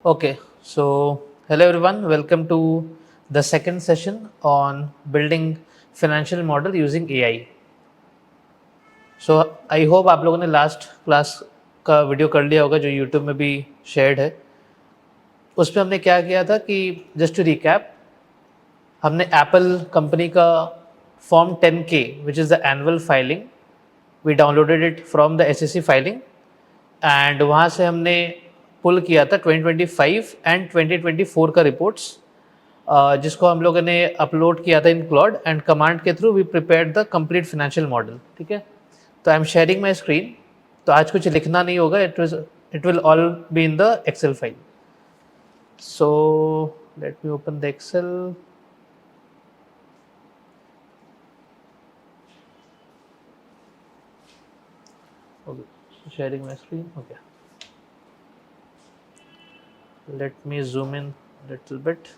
Okay, so hello everyone, welcome to the second session on building financial model using AI. So I hope आप लोगों ने last class का video कर लिया होगा जो यूट्यूब में भी शेयर्ड है. उसमें हमने क्या किया था कि जस्ट टू रिकैप, हमने एप्पल कंपनी का form 10K which is the annual filing, we downloaded it from the SEC filing and वहाँ से हमने पुल किया था 2025 एंड 2024 का रिपोर्ट्स, जिसको हम लोगों ने अपलोड किया था इन क्लॉड एंड कमांड के through we prepared the complete financial model. ठीक है, तो I am sharing my screen. तो आज कुछ लिखना नहीं होगा, it will all be in the Excel file. So let me open the Excel. Okay, so sharing my screen. Okay, let me zoom in a little bit.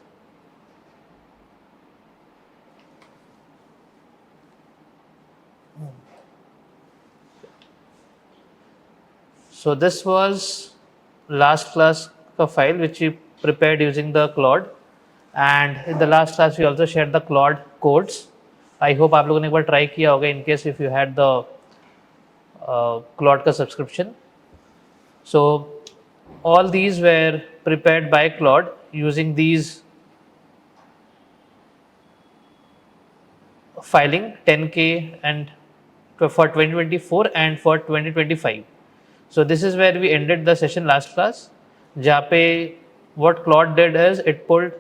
So this was last class ka file which we prepared using the Claude, and in the last class we also shared the Claude codes. I hope आप लोगों ने एक बार try किया होगा in case if you had the Claude का subscription. So all these were prepared by Claude using these filing 10K and for 2024 and for 2025. So this is where we ended the session last class, जहाँ पे what Claude did is it pulled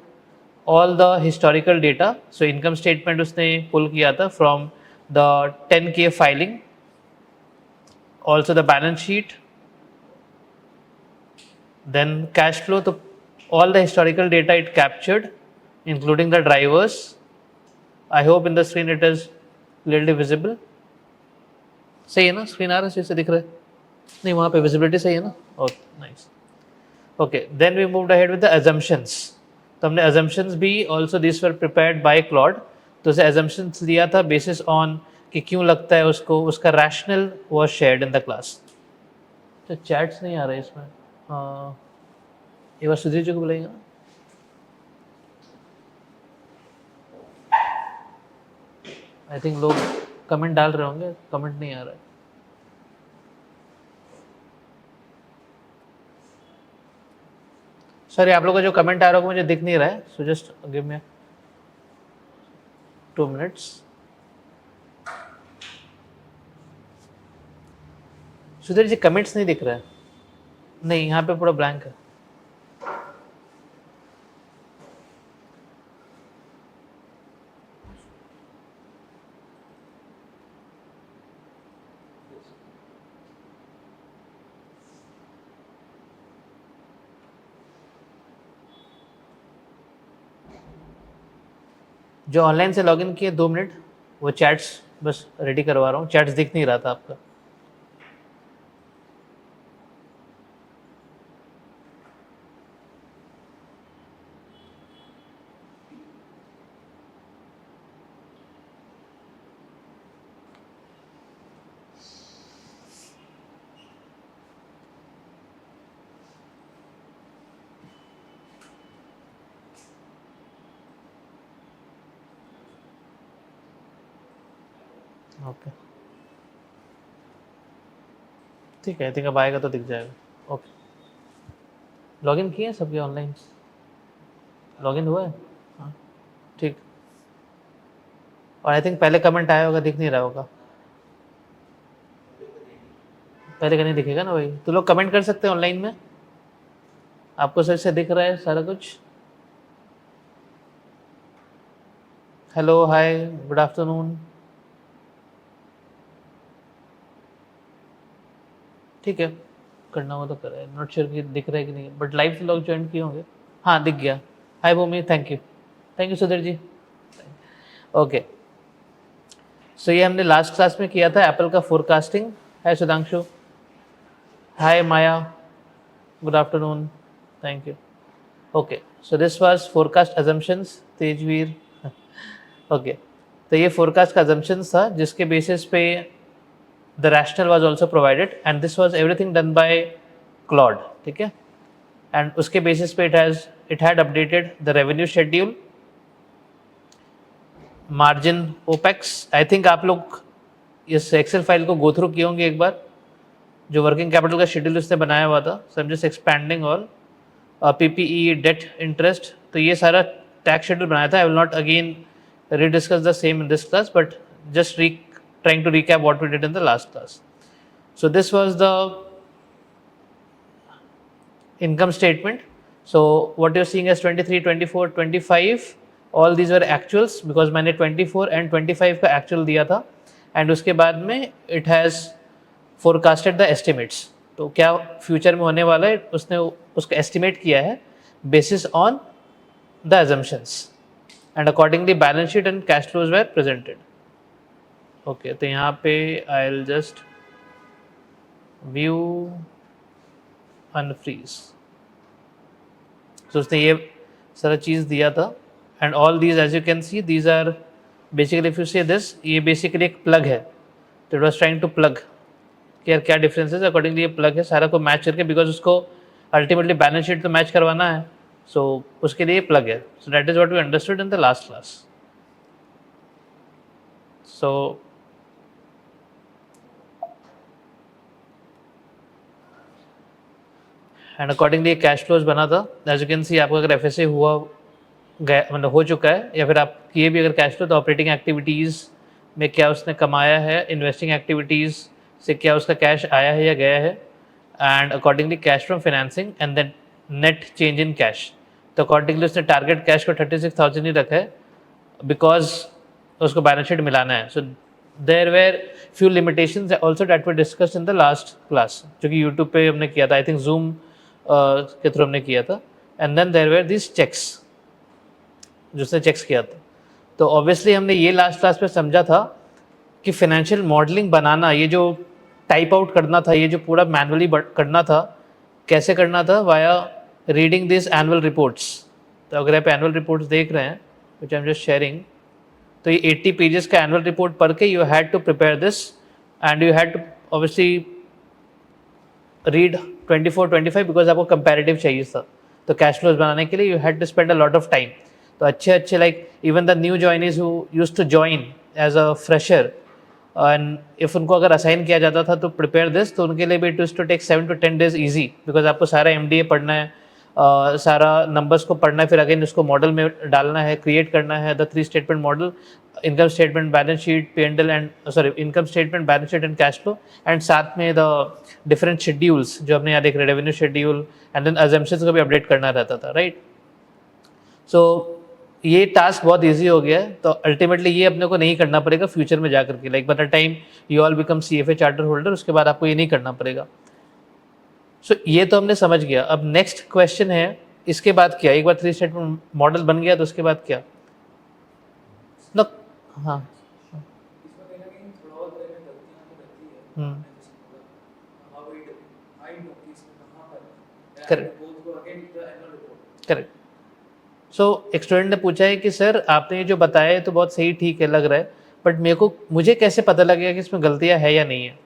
all the historical data. So income statement उसने pull किया था from the 10K filing, also the balance sheet, then cash flow. तो all the historical data it captured, including the drivers. I hope in the screen it is clearly visible. सही है ना, screen आ रहा है, सही से दिख रहा है? नहीं, वहाँ पे विजिबिलिटी सही है ना? Okay, nice. Okay, then we moved ahead with the assumptions. तो हमने अजम्पशंस भी also this were prepared by Claude. तो उसे अजम्पशंस लिया था बेसिस ऑन कि क्यों लगता है उसको, उसका rational was shared in the class. तो चैट्स नहीं आ रहे इसमें. हाँ, एक बार सुधीर जी को बुलाइएगा ना. आई थिंक लोग कमेंट डाल रहे होंगे, कमेंट नहीं आ रहा है. सॉरी, आप लोगों का जो कमेंट आ रहा होगा मुझे दिख नहीं रहा है. So just give me 2 minutes. Sudhir ji comments नहीं दिख रहा है. नहीं, यहाँ पे पूरा ब्लैंक है. जो ऑनलाइन से लॉगिन किए 2 मिनट, वो चैट्स बस रेडी करवा रहा हूँ. चैट्स दिख नहीं रहा था आपका. ओके, ठीक है. आई थिंक अब आएगा तो दिख जाएगा. ओके, लॉगिन किए हैं सबके ऑनलाइन? लॉगिन हुआ है? हाँ, ठीक. और आई थिंक पहले कमेंट आया होगा, दिख नहीं रहा होगा. पहले का नहीं दिखेगा ना भाई. तो लोग कमेंट कर सकते हैं ऑनलाइन में. आपको सही से दिख रहा है सारा कुछ? हेलो, हाय, गुड आफ्टरनून. ठीक है, करना हो तो करें. नॉट श्योर कि दिख रहा है कि नहीं, बट लाइव से लोग ज्वाइन किए होंगे. हाँ, दिख गया. Hi Bhumi, thank you Sudhir ji. Okay, so ये हमने लास्ट क्लास में किया था एप्पल का forecasting. Hi Sudhanshu. Hi Maya, good afternoon, thank you. Okay, so this was forecast assumptions. Tejveer. Okay, तो ये फोरकास्ट का अजम्पशंस था जिसके बेसिस पे the rationale was also provided and this was everything done by Claude. ठीक है, एंड उसके बेसिस पे it had updated the revenue schedule, margin, opex. I think आप लोग इस एक्सेल फाइल को गो थ्रू किए होंगे एक बार, जो वर्किंग कैपिटल का शेड्यूल उसने बनाया हुआ था. So I am just expanding all PPE, debt, interest. तो ये सारा टैक्स शेड्यूल बनाया था. I will not again rediscuss the same in this class, but just trying to recap what we did in the last class. So this was the income statement. So what you're seeing as 23, 24, 25, all these were actuals because मैंने 24 and 25 का actual दिया था, and उसके बाद में it has forecasted the estimates. तो क्या future में होने वाला है उसने उसका एस्टिमेट किया है basis on the assumptions. And accordingly balance sheet and cash flows were presented. Okay, तो यहाँ पे I'll just view unfreeze. So उसने ये सारा चीज़ दिया था, and all these as you can see these are basically, if you see this, ये basically एक plug है. तो it was trying to plug कि यार क्या differences, accordingly ये plug है सारा को match करके, because उसको ultimately balance sheet तो match करवाना है. So उसके लिए plug है. So that is what we understood in the last class. So and accordingly cash flows बना था. As you can see आपको अगर FSA हुआ गया मतलब हो चुका है, या फिर आप किए भी अगर कैश फ्लो, तो ऑपरेटिंग एक्टिविटीज़ में क्या उसने कमाया है, इन्वेस्टिंग एक्टिविटीज़ से क्या उसका कैश आया है या गया है, and accordingly cash from financing and then net change in cash. तो अकॉर्डिंगली उसने टारगेट कैश को 36,000 ही रखा है बिकॉज उसको बैलेंस शीट मिलाना है. So there were few limitations also that we discuss in the last class, जो कि यूट्यूब पे हमने किया था, आई थिंक जूम के थ्रू हमने किया था. And then there were this checks जो उसने चेक्स किया था. तो ऑब्वियसली हमने ये लास्ट क्लास में समझा था कि फाइनेंशियल मॉडलिंग बनाना, ये जो टाइप आउट करना था, ये जो पूरा मैनुअली करना था, कैसे करना था, via reading this annual reports. तो अगर आप एनुअल रिपोर्ट्स देख रहे हैं which I am just sharing, तो ये 80 पेजेस का एनुअल रिपोर्ट पढ़ के you had to prepare this, and you had to obviously read 24-25 because आपको कंपैरेटिव चाहिए था. तो कैश फ्लोज बनाने के लिए you had to spend a lot of time. तो अच्छे like even the new joinees who used to join as a fresher, and if उनको अगर असाइन किया जाता था तो प्रिपेयर दिस, तो उनके लिए भी it used to take 7 to 10 days easy, because आपको सारा MDA पढ़ना है, सारा नंबर्स को पढ़ना है, फिर अगेन उसको मॉडल में डालना है, क्रिएट करना है the 3 statement model, income statement, balance sheet, P&L and sorry income statement, balance sheet and cash flow, and साथ में द डिफरेंट शेड्यूल्स जो हमने यहाँ देख रहे, revenue schedule, and then assumptions को भी अपडेट करना रहता था, राइट. सो ये टास्क बहुत इजी हो गया है. तो अल्टीमेटली ये अपने को नहीं करना पड़ेगा फ्यूचर में जाकर के, like by the time you all become CFA charter holder, उसके बाद आपको ये नहीं करना पड़ेगा. सो ये तो हमने समझ गया. अब नेक्स्ट क्वेश्चन है इसके बाद क्या, एक बार 3 स्टेटमेंट मॉडल बन गया तो उसके बाद क्या ना. हाँ करेक्ट करेक्ट. सो एक स्टूडेंट ने पूछा है कि सर आपने ये जो बताया है तो बहुत सही ठीक है लग रहा है, बट मुझे कैसे पता लगेगा कि इसमें गलतियाँ है या नहीं है.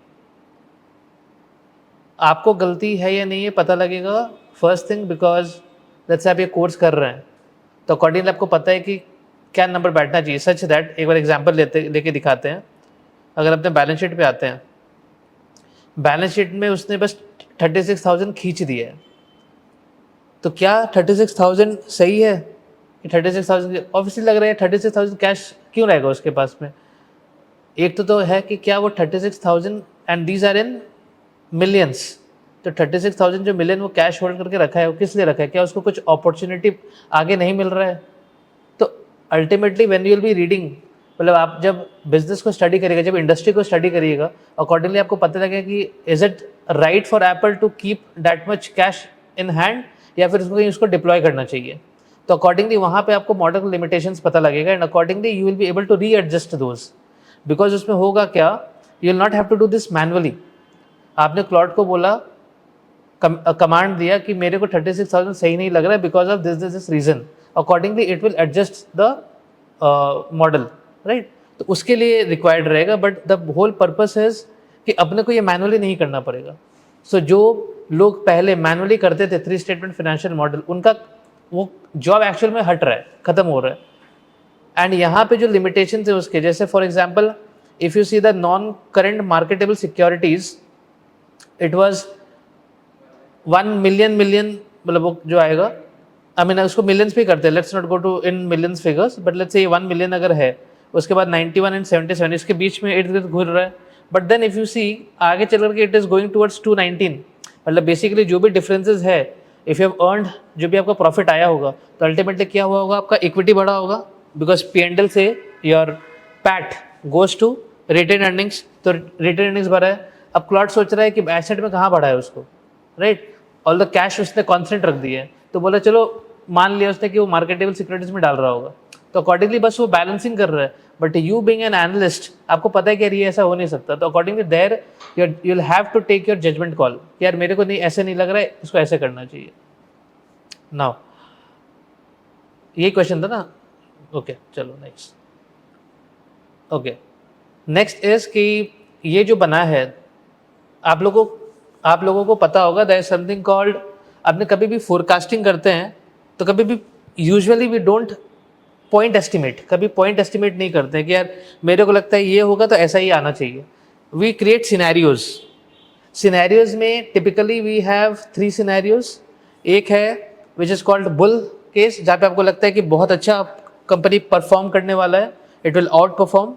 आपको गलती है या नहीं है पता लगेगा फर्स्ट थिंग बिकॉज जैसे आप ये कोर्स कर रहे हैं तो अकॉर्डिंगली आपको पता है कि क्या नंबर बैठना चाहिए, सच दैट एक बार एग्जांपल लेके दिखाते हैं. अगर अपने बैलेंस शीट पे आते हैं, बैलेंस शीट में उसने बस 36,000 खींच दिया है, तो क्या 36,000 सही है? 36,000 ऑब्वियसली लग रहा है 36,000 कैश क्यों रहेगा उसके पास में. एक तो है कि क्या वो 36,000 and these are in millions, तो 36,000 जो मिलियन वो कैश होल्ड करके रखा है वो किस लिए रखा है, क्या उसको कुछ अपॉर्चुनिटी आगे नहीं मिल रहा है. तो ultimately when you will be reading, मतलब आप जब बिजनेस को स्टडी करिएगा, जब इंडस्ट्री को स्टडी करिएगा, अकॉर्डिंगली आपको पता लगेगा कि is it right for Apple to keep that much cash in hand, या फिर उसको कहीं उसको डिप्लॉय करना चाहिए. तो अकॉर्डिंगली वहाँ पे आपको मॉडल लिमिटेशंस पता लगेगा, and accordingly you will be able to readjust those. Because उसमें होगा क्या, you will not have to do this manually. आपने क्लॉड को बोला, कमांड दिया कि मेरे को 36,000 सही नहीं लग रहा है because of this reason, accordingly it will adjust the model, right. तो उसके लिए रिक्वायर्ड रहेगा, but the whole purpose is कि अपने को ये मैनुअली नहीं करना पड़ेगा. सो जो लोग पहले मैनुअली करते थे 3 स्टेटमेंट फाइनेंशियल मॉडल, उनका वो जॉब एक्चुअल में हट रहा है, खत्म हो रहा है। एंड यहाँ पे जो लिमिटेशन थे उसके, जैसे for example if you see the non current marketable securities, it was 1 million मतलब वो जो आएगा, आई मीन उसको मिलियंस पे करते हैं, let's not go to in millions figures, but let's say 1 million अगर है, उसके बाद 91 एंड 77 इसके बीच में इर्द गिर्द घूर रहा है। बट देन इफ यू सी आगे चल करके इट इज गोइंग टूवर्ड्स 219, मतलब बेसिकली जो भी डिफरेंसेस है, इफ यू हैव अर्नड, जो भी आपका प्रॉफिट आया होगा, तो अल्टीमेटली क्या हुआ होगा, आपका इक्विटी बढ़ा होगा, बिकॉज P&L से your PAT goes to retain earnings, तो रिटेन अर्निंग्स बढ़ा है। अब क्लॉट सोच रहा है कि एसेट में कहाँ बढ़ा है उसको, राइट, ऑल द कैश उसने कॉन्स्टेंट रख दिया है, तो बोला चलो मान लिया उसने कि वो मार्केटेबल सिक्योरिटीज में डाल रहा होगा, तो अकॉर्डिंगली बस वो बैलेंसिंग कर रहा है। But you being an analyst, आपको पता है कि यार ये ऐसा हो नहीं सकता, तो accordingly there you will have to take your judgement call कि यार मेरे को नहीं, ऐसे नहीं लग रहा है, इसको ऐसे करना चाहिए। नाउ यही क्वेश्चन था ना, ओके चलो नेक्स्ट। ओके नेक्स्ट इज कि ये जो बना है, आप लोगों को पता होगा दैट इज समथिंग कॉल्ड, आपने कभी भी फोरकास्टिंग करते हैं तो कभी भी usually we don't point estimate, कभी पॉइंट एस्टिमेट नहीं करते हैं कि यार मेरे को लगता है ये होगा तो ऐसा ही आना चाहिए। वी क्रिएट सिनेरियोज, सिनेरियोज में टिपिकली वी हैव 3 सिनेरियोज। एक है which is called bull case, जहाँ पे आपको लगता है कि बहुत अच्छा कंपनी परफॉर्म करने वाला है, इट विल आउट परफॉर्म।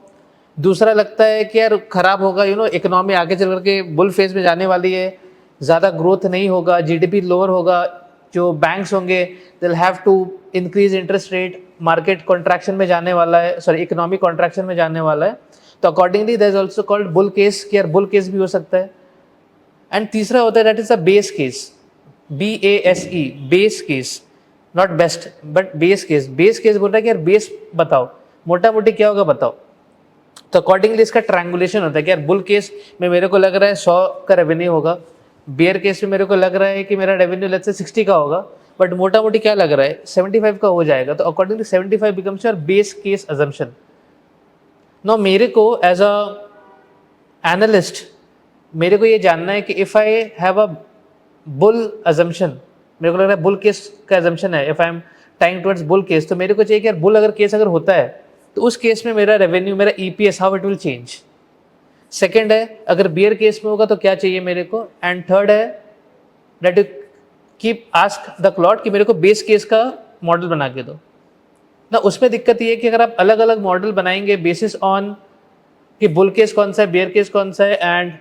दूसरा लगता है कि यार खराब होगा, इकोनॉमी आगे चल करके बुल फेज में जाने वाली है, ज़्यादा ग्रोथ नहीं होगा, जीडीपी लोअर होगा, जो बैंक्स होंगे they will have to increase interest rate, market contraction में जाने वाला है, सॉरी इकोनॉमिक कॉन्ट्रैक्शन में जाने वाला है, तो accordingly there is also called bull case, कि यार बुल केस भी हो सकता है। एंड तीसरा होता है that is a base case, BASE, base case, not best but base case. Base case बोल रहा है कि यार बेस बताओ, मोटा मोटी क्या होगा बताओ, तो अकॉर्डिंगली इसका ट्रायंगुलेशन होता है कि यार बुल केस में मेरे को लग रहा है 100 का रेवेन्यू होगा, बेयर केस में मेरे को लग रहा है कि मेरा रेवेन्यू लेट्स से 60 का होगा, बट मोटा मोटी क्या लग रहा है 75 का हो जाएगा, तो accordingly 75 becomes your base case assumption. No मेरे को एज अ एनालिस्ट मेरे को ये जानना है कि if I have a bull assumption, मेरे को लग रहा है बुल केस का अजम्पशन है, if I am tying towards bull case, तो मेरे को चाहिए कि यार बुल अगर केस अगर होता है तो उस केस में मेरा रेवेन्यू, मेरा EPS how it will change. Second है अगर बियर केस में होगा तो क्या चाहिए मेरे को, एंड थर्ड है that you keep ask the clot कि मेरे को बेस केस का मॉडल बना के दो ना। उसमें दिक्कत ये है कि अगर आप अलग अलग मॉडल बनाएंगे बेसिस ऑन कि बुल केस कौन सा है, बियर केस कौन सा है एंड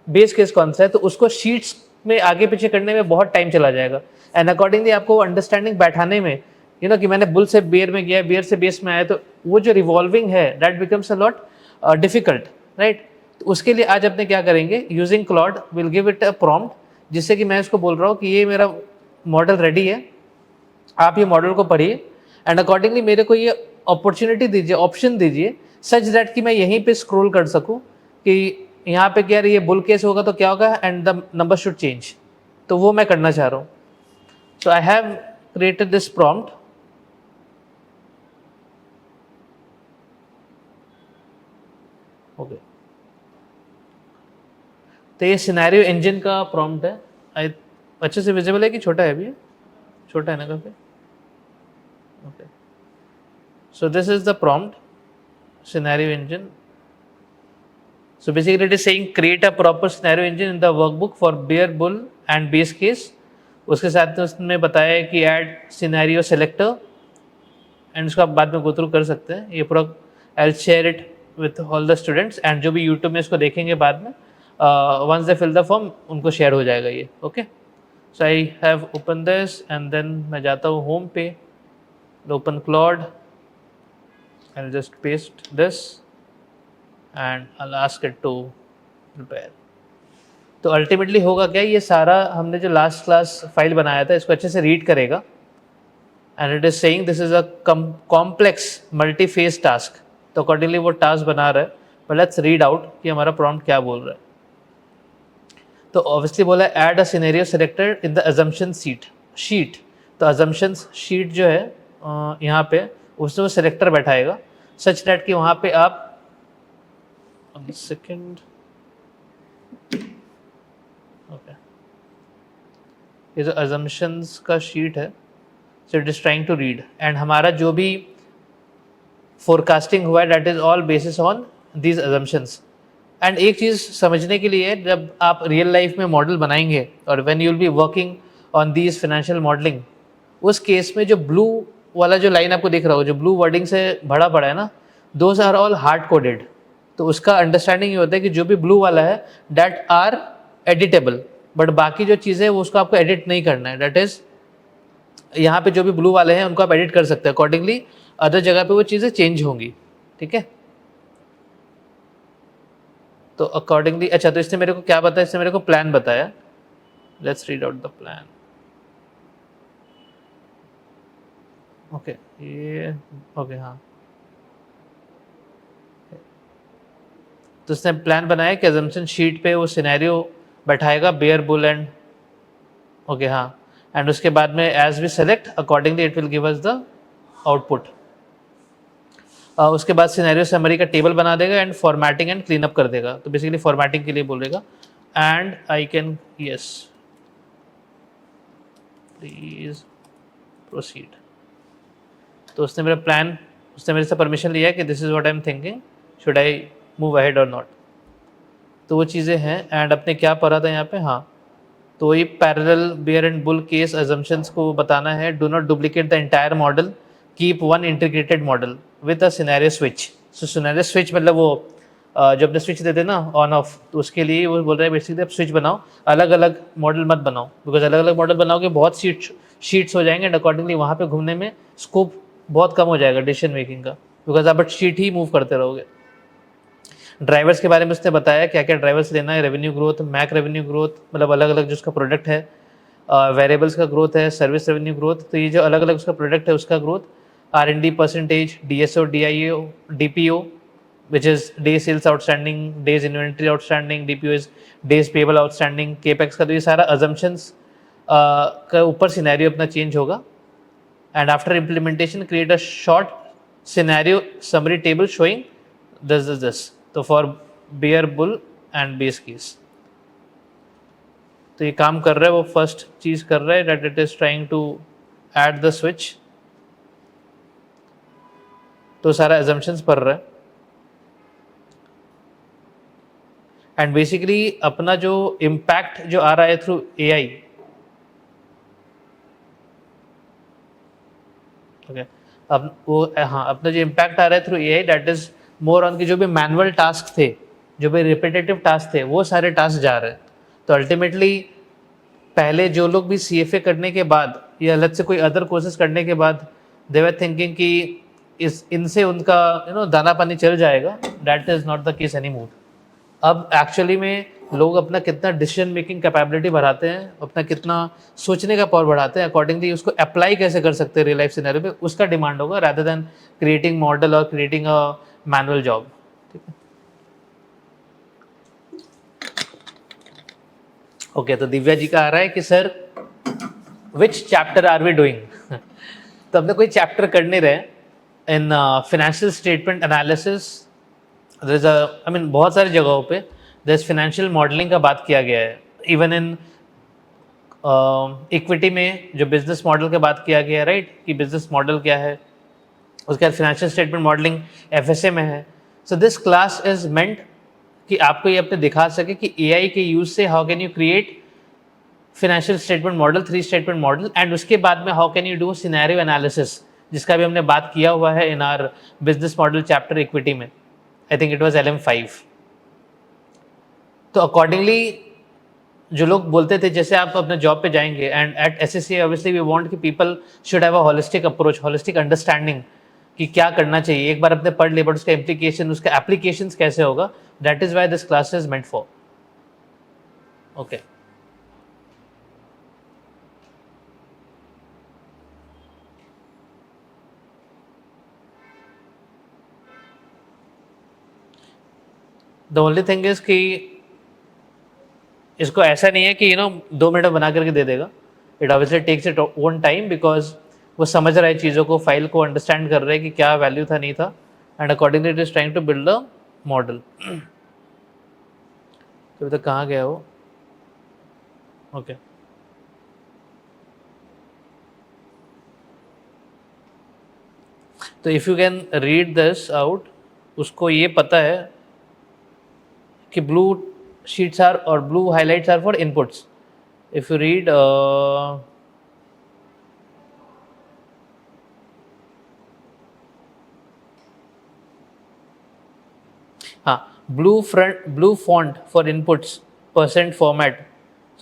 बेस केस कौन सा है, तो उसको शीट्स में आगे पीछे करने में बहुत टाइम चला जाएगा। एंड अकॉर्डिंगली आपको अंडरस्टैंडिंग बैठाने में कि मैंने बुल से बियर में गया, बियर से बेस में आया, तो वो जो रिवॉल्विंग है that becomes a lot difficult, right. तो उसके लिए आज अपने क्या करेंगे, using Claude will give it a prompt, जिससे कि मैं इसको बोल रहा हूँ कि ये मेरा मॉडल रेडी है, आप ये मॉडल को पढ़िए एंड अकॉर्डिंगली मेरे को ये अपॉर्चुनिटी दीजिए, ऑप्शन दीजिए, सच दैट कि मैं यहीं पे स्क्रॉल कर सकूं कि यहाँ पे क्या ये बुल केस होगा तो क्या होगा and the number should change, तो वो मैं करना चाह रहा हूँ। So I have created this prompt, okay. तो ये सिनेरियो इंजन का प्रॉम्प्ट है, अच्छे से विजिबल है कि छोटा है अभी, छोटा है ना काफी, okay. So this is the prompt, scenario engine. So basically it is saying create a proper scenario engine in the workbook for bear, bull and base case. उसके साथ में उसने बताया है कि add scenario selector and उसको आप बाद में go through कर सकते हैं। ये पूरा I'll share it with all the students and जो भी YouTube में इसको देखेंगे बाद में once they fill the form उनको share हो जाएगा ये, okay? So I have opened this and then मैं जाता हूँ home पे, open Claude. I'll just paste this and I'll ask it to prepare. तो अल्टीमेटली होगा क्या, ये सारा हमने जो लास्ट क्लास फाइल बनाया था इसको अच्छे से रीड करेगा and it is saying this is a complex multi phase task, तो अकॉर्डिंगली वो टास्क बना रहा है। बट लेट्स रीड आउट कि हमारा प्रॉम्प्ट क्या बोल रहा है। तो ऑब्वियसली बोला है add a scenario selector in the assumption sheet, तो अजम्पशन शीट जो है यहाँ पे उसमें वो सेलेक्टर बैठाएगा सच दैट कि वहाँ पे आप सेकेंड, ओके, ये जो assumptions का शीट है, so it is trying to read, and हमारा जो भी फोरकास्टिंग हुआ है that is all basis on these assumptions. And एक चीज़ समझने के लिए, जब आप रियल लाइफ में मॉडल बनाएंगे और when you will be working on these financial modelling, उस केस में जो ब्लू वाला जो लाइन आपको दिख रहा हो, जो ब्लू वर्डिंग से भरा पड़ा है ना, those are all hard coded. तो उसका अंडरस्टैंडिंग ये होता है कि जो भी ब्लू वाला है दैट आर एडिटेबल, बट बाकी जो चीज़ें वो उसको आपको एडिट नहीं करना है. दैट इज़ यहाँ पे जो भी ब्लू वाले हैं उनको आप एडिट कर सकते हैं, अकॉर्डिंगली अदर जगह पे वो चीज़ें चेंज होंगी. ठीक है, तो अकॉर्डिंगली, अच्छा तो इसने मेरे को क्या बताया, इसने मेरे को प्लान बताया. Let's read out the plan. Okay, ये ओके, हाँ, तो उसने प्लान बनाया कि अजम्पशन शीट पे वो सिनेरियो बैठाएगा, बेयर बुल एंड ओके, हाँ, एंड उसके बाद में as we select accordingly it will give us the output. उसके बाद सिनेरियो समरी का टेबल बना देगा and formatting and clean up कर देगा. तो बेसिकली फॉर्मेटिंग के लिए बोलेगा. And I can, yes please proceed. तो उसने मेरा प्लान, उसने मेरे से परमिशन लिया कि this is what I am thinking, should I move ahead और नॉट. तो वो चीज़ें हैं. एंड अपने क्या पढ़ा था यहाँ पे, हाँ, तो ये parallel bear and bull case assumptions को बताना है. Do not duplicate the entire model, keep one integrated model with a scenario switch. So scenario switch मतलब वो जब अपने स्विच देते ना ऑन ऑफ, तो उसके लिए वो बोल रहा है बेसिकली आप स्विच बनाओ, अलग अलग मॉडल मत बनाओ, बिकॉज अलग अलग मॉडल बनाओगे बहुत शीट्स हो जाएंगे एंड अकॉर्डिंगली वहाँ पे घूमने में स्कोप बहुत कम हो जाएगा डिसीजन मेकिंग का, बिकॉज आप बट शीट ही मूव करते रहोगे. ड्राइवर्स के बारे में उसने बताया क्या क्या ड्राइवर्स लेना है. Revenue growth, Mac revenue growth, मतलब अलग अलग जो उसका प्रोडक्ट है, वेरिएबल्स का ग्रोथ है, सर्विस रेवेन्यू ग्रोथ. तो ये जो अलग अलग उसका प्रोडक्ट है उसका growth, R&D percentage, DSO, DIO, DPO which is day sales outstanding, days inventory outstanding, DPO is days payable outstanding, capex का. तो ये सारा assumptions का ऊपर सिनेरियो अपना चेंज होगा. And after implementation create a short scenario summary table showing this. तो for bear bull and base case, तो ये काम कर रहा है. वो फर्स्ट चीज कर रहा है that it is trying to add the switch. तो सारा एजम्पशंस पढ़ रहा है. एंड बेसिकली अपना जो इम्पैक्ट जो आ रहा है थ्रू AI, ओके, अब वो, हाँ, अपना जो इम्पैक्ट आ रहा है through AI that is more on की जो भी मैनुअल टास्क थे, जो भी रिपीटेटिव टास्क थे, वो सारे टास्क जा रहे हैं. तो अल्टीमेटली पहले जो लोग भी CFA करने के बाद या अलग से कोई अदर कोर्सेज करने के बाद दे वर थिंकिंग कि इनसे उनका दाना पानी चल जाएगा, that is not the case any more. अब एक्चुअली में लोग अपना कितना डिसीजन मेकिंग कैपेबिलिटी बढ़ाते हैं, अपना कितना सोचने का पावर बढ़ाते हैं, अकॉर्डिंगली उसको अप्लाई कैसे कर सकते हैं रियल लाइफ सिनेरियो में, उसका डिमांड होगा रादर देन क्रिएटिंग मॉडल और क्रिएटिंग अ मैनुअल जॉब. ठीक है, ओके. तो दिव्या जी का आ रहा है कि sir which chapter are we doing. तो अपने कोई चैप्टर कर नहीं रहे in financial statement analysis. I mean बहुत सारी जगहों पे दस फाइनेंशियल मॉडलिंग का बात किया गया है. इवन इन इक्विटी में जो बिजनेस मॉडल की बात किया गया है, राइट, कि बिजनेस मॉडल क्या है. उसके बाद फाइनेंशियल स्टेटमेंट मॉडलिंग FSA में है. So this class is meant कि आपको ये अपने दिखा सके कि AI के यूज से how can you create financial statement model, 3 statement model, and उसके बाद में how can you do scenario analysis, जिसका भी हमने बात किया हुआ है in our business model chapter equity में. I think it was LM5. तो अकॉर्डिंगली जो लोग बोलते थे जैसे आप अपने जॉब पे जाएंगे, and at SSA obviously we want कि people should have a holistic approach, holistic understanding कि क्या करना चाहिए. एक बार अपने पढ़ लिए, बट उसका इम्प्लीकेशन, उसका एप्लीकेशंस कैसे होगा, that is why this class is meant for. Okay, the only thing is कि इसको ऐसा नहीं है कि 2 मिनट बना करके दे देगा. It obviously takes it own time, because वो समझ रहा है चीज़ों को, फाइल को अंडरस्टैंड कर रहे हैं कि क्या वैल्यू था नहीं था, and accordingly it is trying to build a model. तो अभी तक कहाँ गया वो. ओके, तो if you can read this out, उसको ये पता है कि ब्लू शीट्स आर और blue highlights are for inputs. If you read हाँ, blue font for inputs percent format.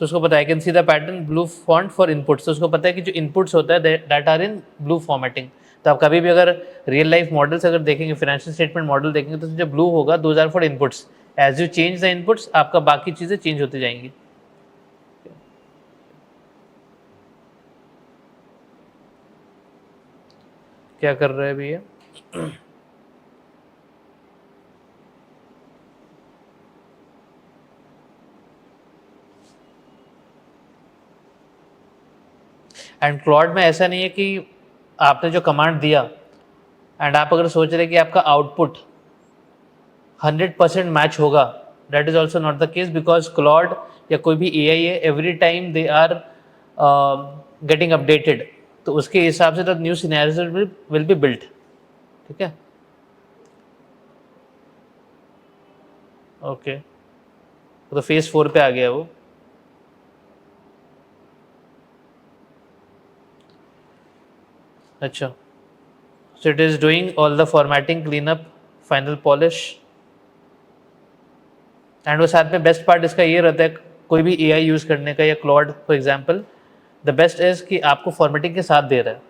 तो उसको पता है, I can see the pattern blue font for inputs. तो उसको पता है कि जो इनपुट्स होता है that are in blue formatting. तो आप कभी भी अगर रियल लाइफ मॉडल्स अगर देखेंगे, फाइनेंशियल स्टेटमेंट मॉडल देखेंगे, तो जो ब्लू होगा those are for inputs. As you change the inputs, आपका बाकी चीज़ें चेंज होती जाएंगी. क्या कर रहे हैं अभी ये? एंड क्लॉड में ऐसा नहीं है कि आपने जो कमांड दिया एंड आप अगर सोच रहे कि आपका आउटपुट 100% मैच होगा, that is also not the case, because Claude या कोई भी AI है, every time they are getting updated. तो उसके हिसाब से the new scenarios will be built. ठीक है, ओके. तो फेज 4 पे आ गया वो. अच्छा, so it is doing all the formatting, cleanup, final polish. And वो साथ में बेस्ट पार्ट इसका ये रहता है, कोई भी AI यूज़ करने का या Claude for example, the best is कि आपको फॉर्मेटिंग के साथ दे रहा है.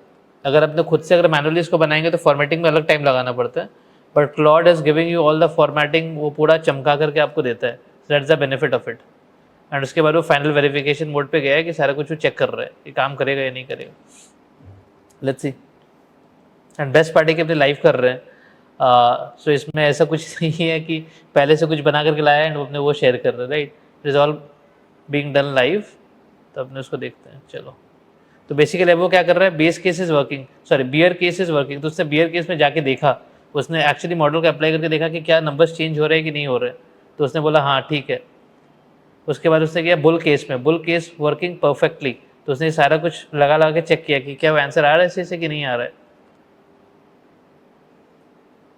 अगर अपने खुद से अगर मैनुअली इसको बनाएंगे तो फॉर्मेटिंग में अलग टाइम लगाना पड़ता है, but Claude is giving you all the formatting, वो पूरा चमका करके आपको देता है. That's the benefit of it. And उसके बाद वो फाइनल वेरिफिकेशन मोड पे गया है कि सारा कुछ वो चेक कर रहा है कि काम करेगा या नहीं करेगा. Let's see. And best party के अपने लाइव कर रहे हैं. सो इसमें ऐसा कुछ नहीं है कि पहले से कुछ बना करके लाया एंड अपने वो शेयर कर रहे हैं, right. It is all being done live. तो अपने उसको देखते हैं. चलो, तो बेसिकली वो क्या कर रहा है, base case is working, sorry bear case is working. तो उसने बियर केस में जाके देखा, उसने एक्चुअली मॉडल को अप्लाई करके देखा कि क्या नंबर्स चेंज हो रहे हैं कि नहीं हो रहे. तो उसने बोला हाँ ठीक है. उसके बाद उसने किया बुल केस में, बुल केस वर्किंग परफेक्टली. तो उसने सारा कुछ लगा लगा के चेक किया कि क्या वो आंसर आ रहा है इसी से कि नहीं आ रहा है.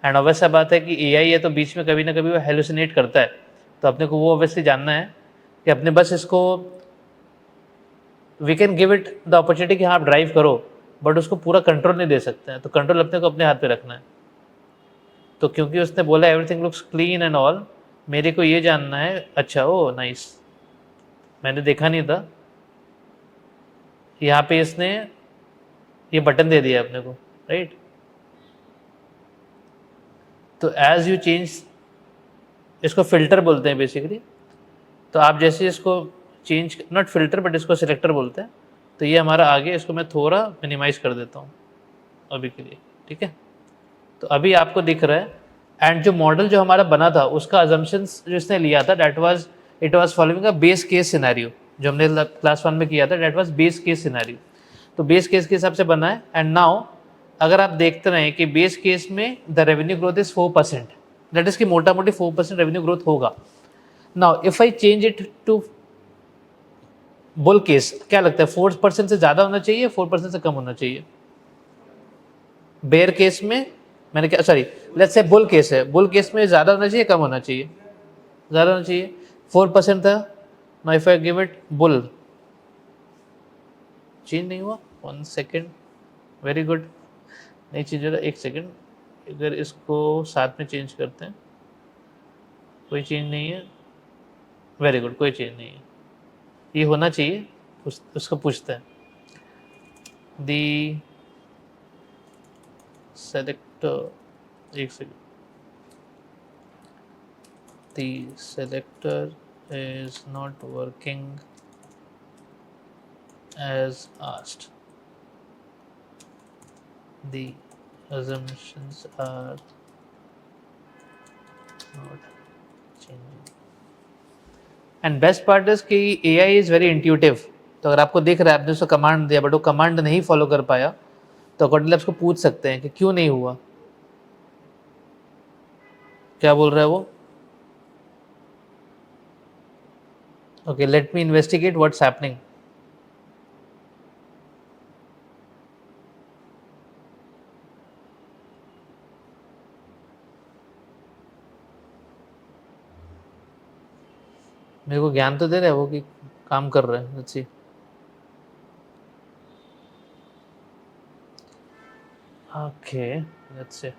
एंड ऑब्वियस बात है कि AI है तो बीच में कभी ना कभी वो हेलुसिनेट करता है. तो अपने को वो ऑब्वियसली जानना है कि अपने बस इसको we can give it the opportunity कि हाँ आप ड्राइव करो, बट उसको पूरा कंट्रोल नहीं दे सकते हैं. तो कंट्रोल अपने को अपने हाथ पे रखना है. तो क्योंकि उसने बोला everything looks clean and all, मेरे को ये जानना है. अच्छा, ओ नाइस, मैंने देखा नहीं था. यहाँ पे इसने ये बटन दे दिया अपने को, राइट. तो एज यू चेंज, इसको फिल्टर बोलते हैं बेसिकली. तो आप जैसे इसको चेंज, नॉट फिल्टर बट इसको सिलेक्टर बोलते हैं. तो ये हमारा आगे, इसको मैं थोड़ा मिनिमाइज कर देता हूँ अभी के लिए. ठीक है, तो अभी आपको दिख रहा है. एंड जो मॉडल जो हमारा बना था उसका अजम्पशंस जो इसने लिया था, that was it was following a base case scenario. जो हमने क्लास 1 में किया था, that was base case scenario. तो बेस केस के हिसाब से बना है. एंड नाउ अगर आप देखते रहे कि बेस केस में the revenue growth is 4%, that is कि मोटा मोटी 4% रेवेन्यू ग्रोथ होगा. Now if I change it to bull case, क्या लगता है 4% से ज़्यादा होना चाहिए, 4% से कम होना चाहिए? बेयर केस में मैंने क्या, sorry let's say bull case है, बुल केस में ज़्यादा होना चाहिए कम होना चाहिए? ज़्यादा होना चाहिए. 4% था. Now if I give it bull, change नहीं हुआ. 1 सेकेंड, वेरी गुड. नहीं चेंज हो रहा, 1 सेकेंड. अगर इसको साथ में चेंज करते हैं, कोई चेंज नहीं है. वेरी गुड, कोई चेंज नहीं है. ये होना चाहिए. उसको पूछते हैं दी सेलेक्टर, एक second. The selector is not working as asked. The assumptions are not changing. And best part is कि AI इज़ वेरी इंट्यूटिव. तो अगर आपको दिख रहा है, आपने उसको कमांड दिया बट वो कमांड नहीं फॉलो कर पाया, तो अकॉर्डिंगली उसको पूछ सकते हैं कि क्यों नहीं हुआ. क्या बोल रहा है वो? Okay, let me investigate what's happening. मेरे को ज्ञान तो दे रहा है वो कि काम कर रहा है। Let's see. Okay, let's see.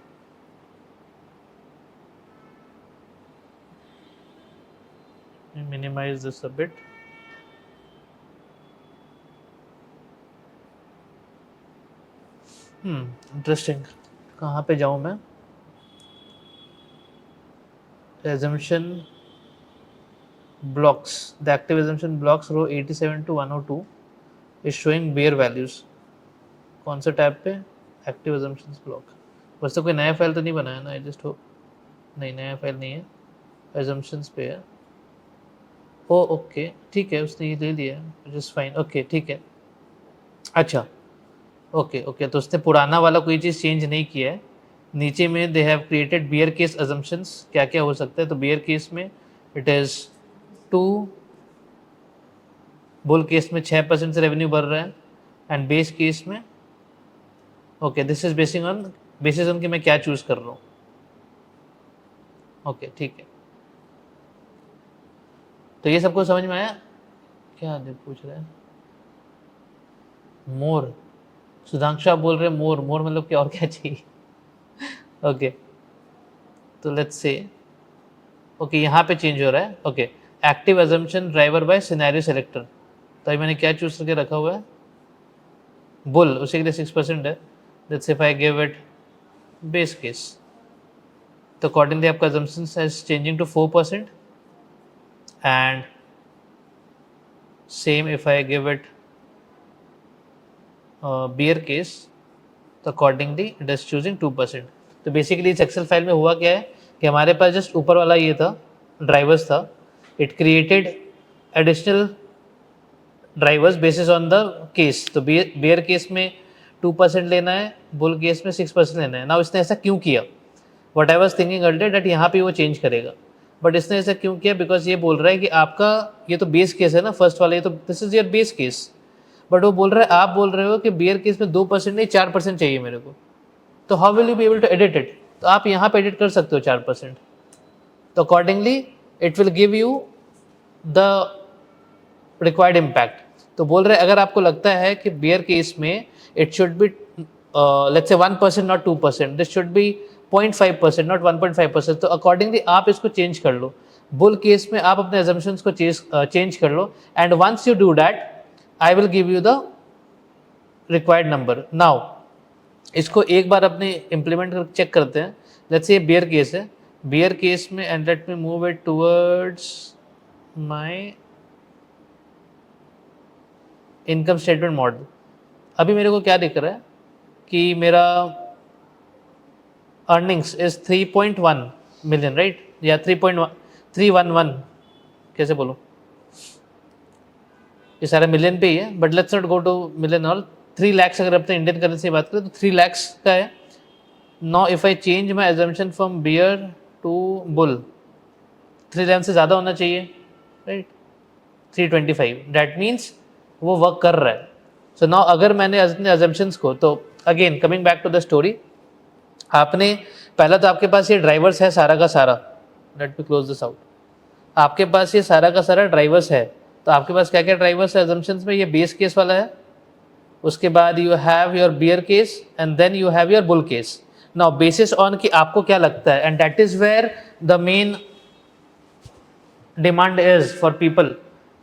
Minimize this a bit. Interesting. कहाँ पे जाऊँ मैं? assumption blocks, the active assumption blocks row 87 to 102 is showing bare values। कौन सा टैब पे? Active assumptions block। वैसे कोई नया फाइल तो नहीं बनाया ना? आई जस्ट हो, नहीं नया फाइल नहीं है, assumptions पे है। ओ ओके ठीक है, उसने ये ले लिया, जस्ट फाइन। ओके ठीक है, अच्छा ओके ओके, तो उसने पुराना वाला कोई चीज़ चेंज नहीं किया है। नीचे में they have created bear case assumptions. क्या क्या हो सकता है? तो बियर केस में इट इज़ 2, बुल केस में 6% से रेवेन्यू बढ़ रहा है, एंड बेस केस में okay this is basis on कि मैं क्या चूज कर रहा हूँ। ओके ठीक है, तो ये सबको समझ में आया? क्या पूछ रहे हैं? मोर, सुधांशु आप बोल रहे हैं मोर, मोर मतलब क्या और क्या चाहिए? ओके तो लेट्स से ओके यहाँ पे चेंज हो रहा है। Okay, active assumption driver by scenario selector. तो अभी मैंने क्या चूज करके रखा हुआ है? बुल, उसी के लिए 6% है। Let's say if I give it base case, तो अकॉर्डिंगली आपका assumption is changing to 4%, and same if I give it bear case, तो अकॉर्डिंगली इट इज चूजिंग 2%। तो बेसिकली इस एक्सेल फाइल में हुआ क्या है कि हमारे पास जस्ट ऊपर वाला ये था, ड्राइवर्स था, it created additional drivers basis on the case. तो बियर केस में 2% लेना है, बुल केस में 6% लेना है। ना इसने ऐसा क्यों किया? What I was thinking earlier that यहाँ पे वो चेंज करेगा, बट इसने ऐसा क्यों किया? बिकॉज ये बोल रहा है कि आपका ये तो बेस केस है ना, फर्स्ट वाला, ये तो this is your base case, but वो बोल रहा है, आप बोल रहे हो कि बियर केस में 2% नहीं 4% चाहिए मेरे को, तो how will you be able to edit it? तो आप यहाँ पे एडिट कर सकते हो 4%। तो accordingly it will give you the required impact. तो बोल रहे अगर आपको लगता है कि बियर केस में it should be let's say 1% not 2%, this should be 0.5% not 1.5%, तो अकॉर्डिंगली आप इसको चेंज कर लो। बुल केस में आप अपने assumptions को चेंज कर लो, and once you do that I will give you the required number. Now इसको एक बार अपने इम्प्लीमेंट कर चेक करते हैं। लेट्स से ये बियर केस है, बियर केस में, and let me move it towards my income statement model. अभी मेरे को क्या दिख रहा है कि मेरा अर्निंग्स इज 3.1 मिलियन, राइट? या 3.311, कैसे बोलूँ, ये सारा मिलियन पे ही है, but let's not go two million all. 3 lakh अगर अपने इंडियन करेंसी बात करें तो 3 लाख का है। Now if I change my assumption from bear to bull, 3 lakh से ज़्यादा होना चाहिए, राइट? 325, दैट मीन्स वो वर्क कर रहा है। सो नाउ अगर मैंने अपने अजम्पशंस को, तो again coming back to the story, आपने पहला तो आपके पास ये ड्राइवर्स है सारा का सारा, let me close this out. आपके पास ये सारा का सारा ड्राइवर्स है, तो आपके पास क्या क्या ड्राइवर्स है अजम्पशंस में? ये बेस केस वाला है, उसके बाद you have your bear case, and then you have your bull case. Now basis on कि आपको क्या लगता है, and that is where the main demand is for people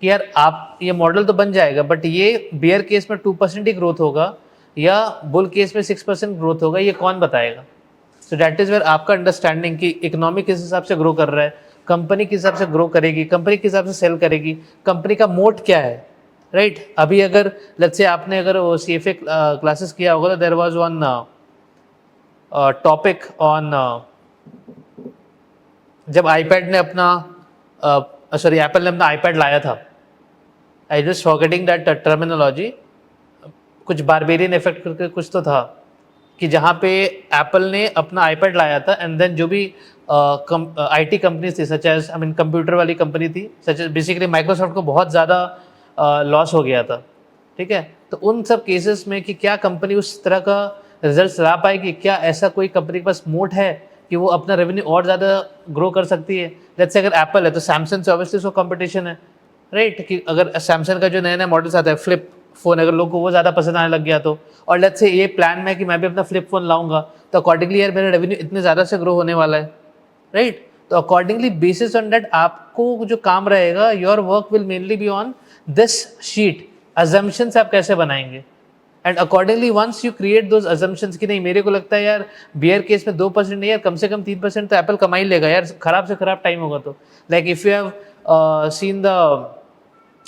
कि यार आप ये मॉडल तो बन जाएगा, बट ये बियर केस में 2% ही ग्रोथ होगा या बुल केस में 6% ग्रोथ होगा, ये कौन बताएगा? सो दैट इज वेयर आपका अंडरस्टैंडिंग कि इकोनॉमी किस हिसाब से ग्रो कर रहा है, कंपनी किस हिसाब से ग्रो करेगी, कंपनी किस हिसाब से सेल करेगी, कंपनी का मोट क्या है, राइट? अभी अगर लेट्स से आपने अगर वो CFA क्लासेस किया होगा, तो there was one topic on, जब आईपैड ने अपना सॉरी एप्पल ने अपना आईपैड लाया था, I just forgetting that terminology, कुछ बारबेरियन इफेक्ट करके कुछ तो था, कि जहाँ पे एप्पल ने अपना आईपैड लाया था, एंड देन जो भी IT कंपनीज थी, such as I mean computer वाली कंपनी थी, सच एज बेसिकली माइक्रोसॉफ्ट को बहुत ज़्यादा लॉस हो गया था, ठीक है? तो उन सब केसेस में कि क्या कंपनी उस तरह का रिजल्ट ला पाएगी, क्या ऐसा कोई कंपनी के पास मोट है कि वो अपना रेवेन्यू और ज़्यादा ग्रो कर सकती है। लेट्स से अगर एप्पल है तो सैमसंग से ऑब्वियसली उसको कंपटीशन है, राइट, कि अगर सैमसंग का जो नया नया मॉडल्स आता है फ्लिप फ़ोन, अगर लोगों को वो ज़्यादा पसंद आने लग गया तो, और लेट्स से ये प्लान में है कि मैं भी अपना फ्लिप फ़ोन लाऊंगा, तो अकॉर्डिंगली यार मेरा रेवेन्यू इतने ज़्यादा से ग्रो होने वाला है, राइट। तो अकॉर्डिंगली बेसिस ऑन दैट आपको जो काम रहेगा, your work will mainly be on this sheet, assumptions आप कैसे बनाएंगे। And accordingly once you create those assumptions कि नहीं मेरे को लगता है यार बियर केस में 2% नहीं यार, कम से कम 3% तो एप्पल कमा ही लेगा यार, खराब से खराब टाइम होगा तो। Like if you have seen the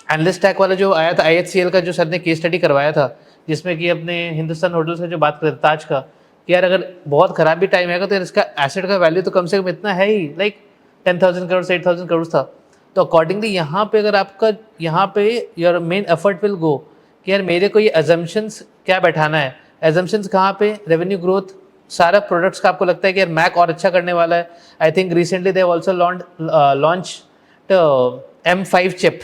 analyst टैक वाला जो आया था IHCL का, जो सर ने केस स्टडी करवाया था, जिसमें कि अपने हिंदुस्तान होटल्स का जो बात करते ताज का, कि यार अगर बहुत खराब भी टाइम आएगा तो यार इसका एसेट का वैल्यू तो कम से कम इतना है ही, लाइक 10,000 करोड़ 8,000 करोड़ था। तो अकॉर्डिंगली यहाँ पे अगर आपका यहाँ पे your main effort will go कि यार मेरे को ये अजम्पशंस क्या बैठाना है। एजम्पशंस कहाँ पे, रेवेन्यू ग्रोथ, सारा प्रोडक्ट्स का आपको लगता है कि यार मैक और अच्छा करने वाला है। I think recently they also launch M5 chip,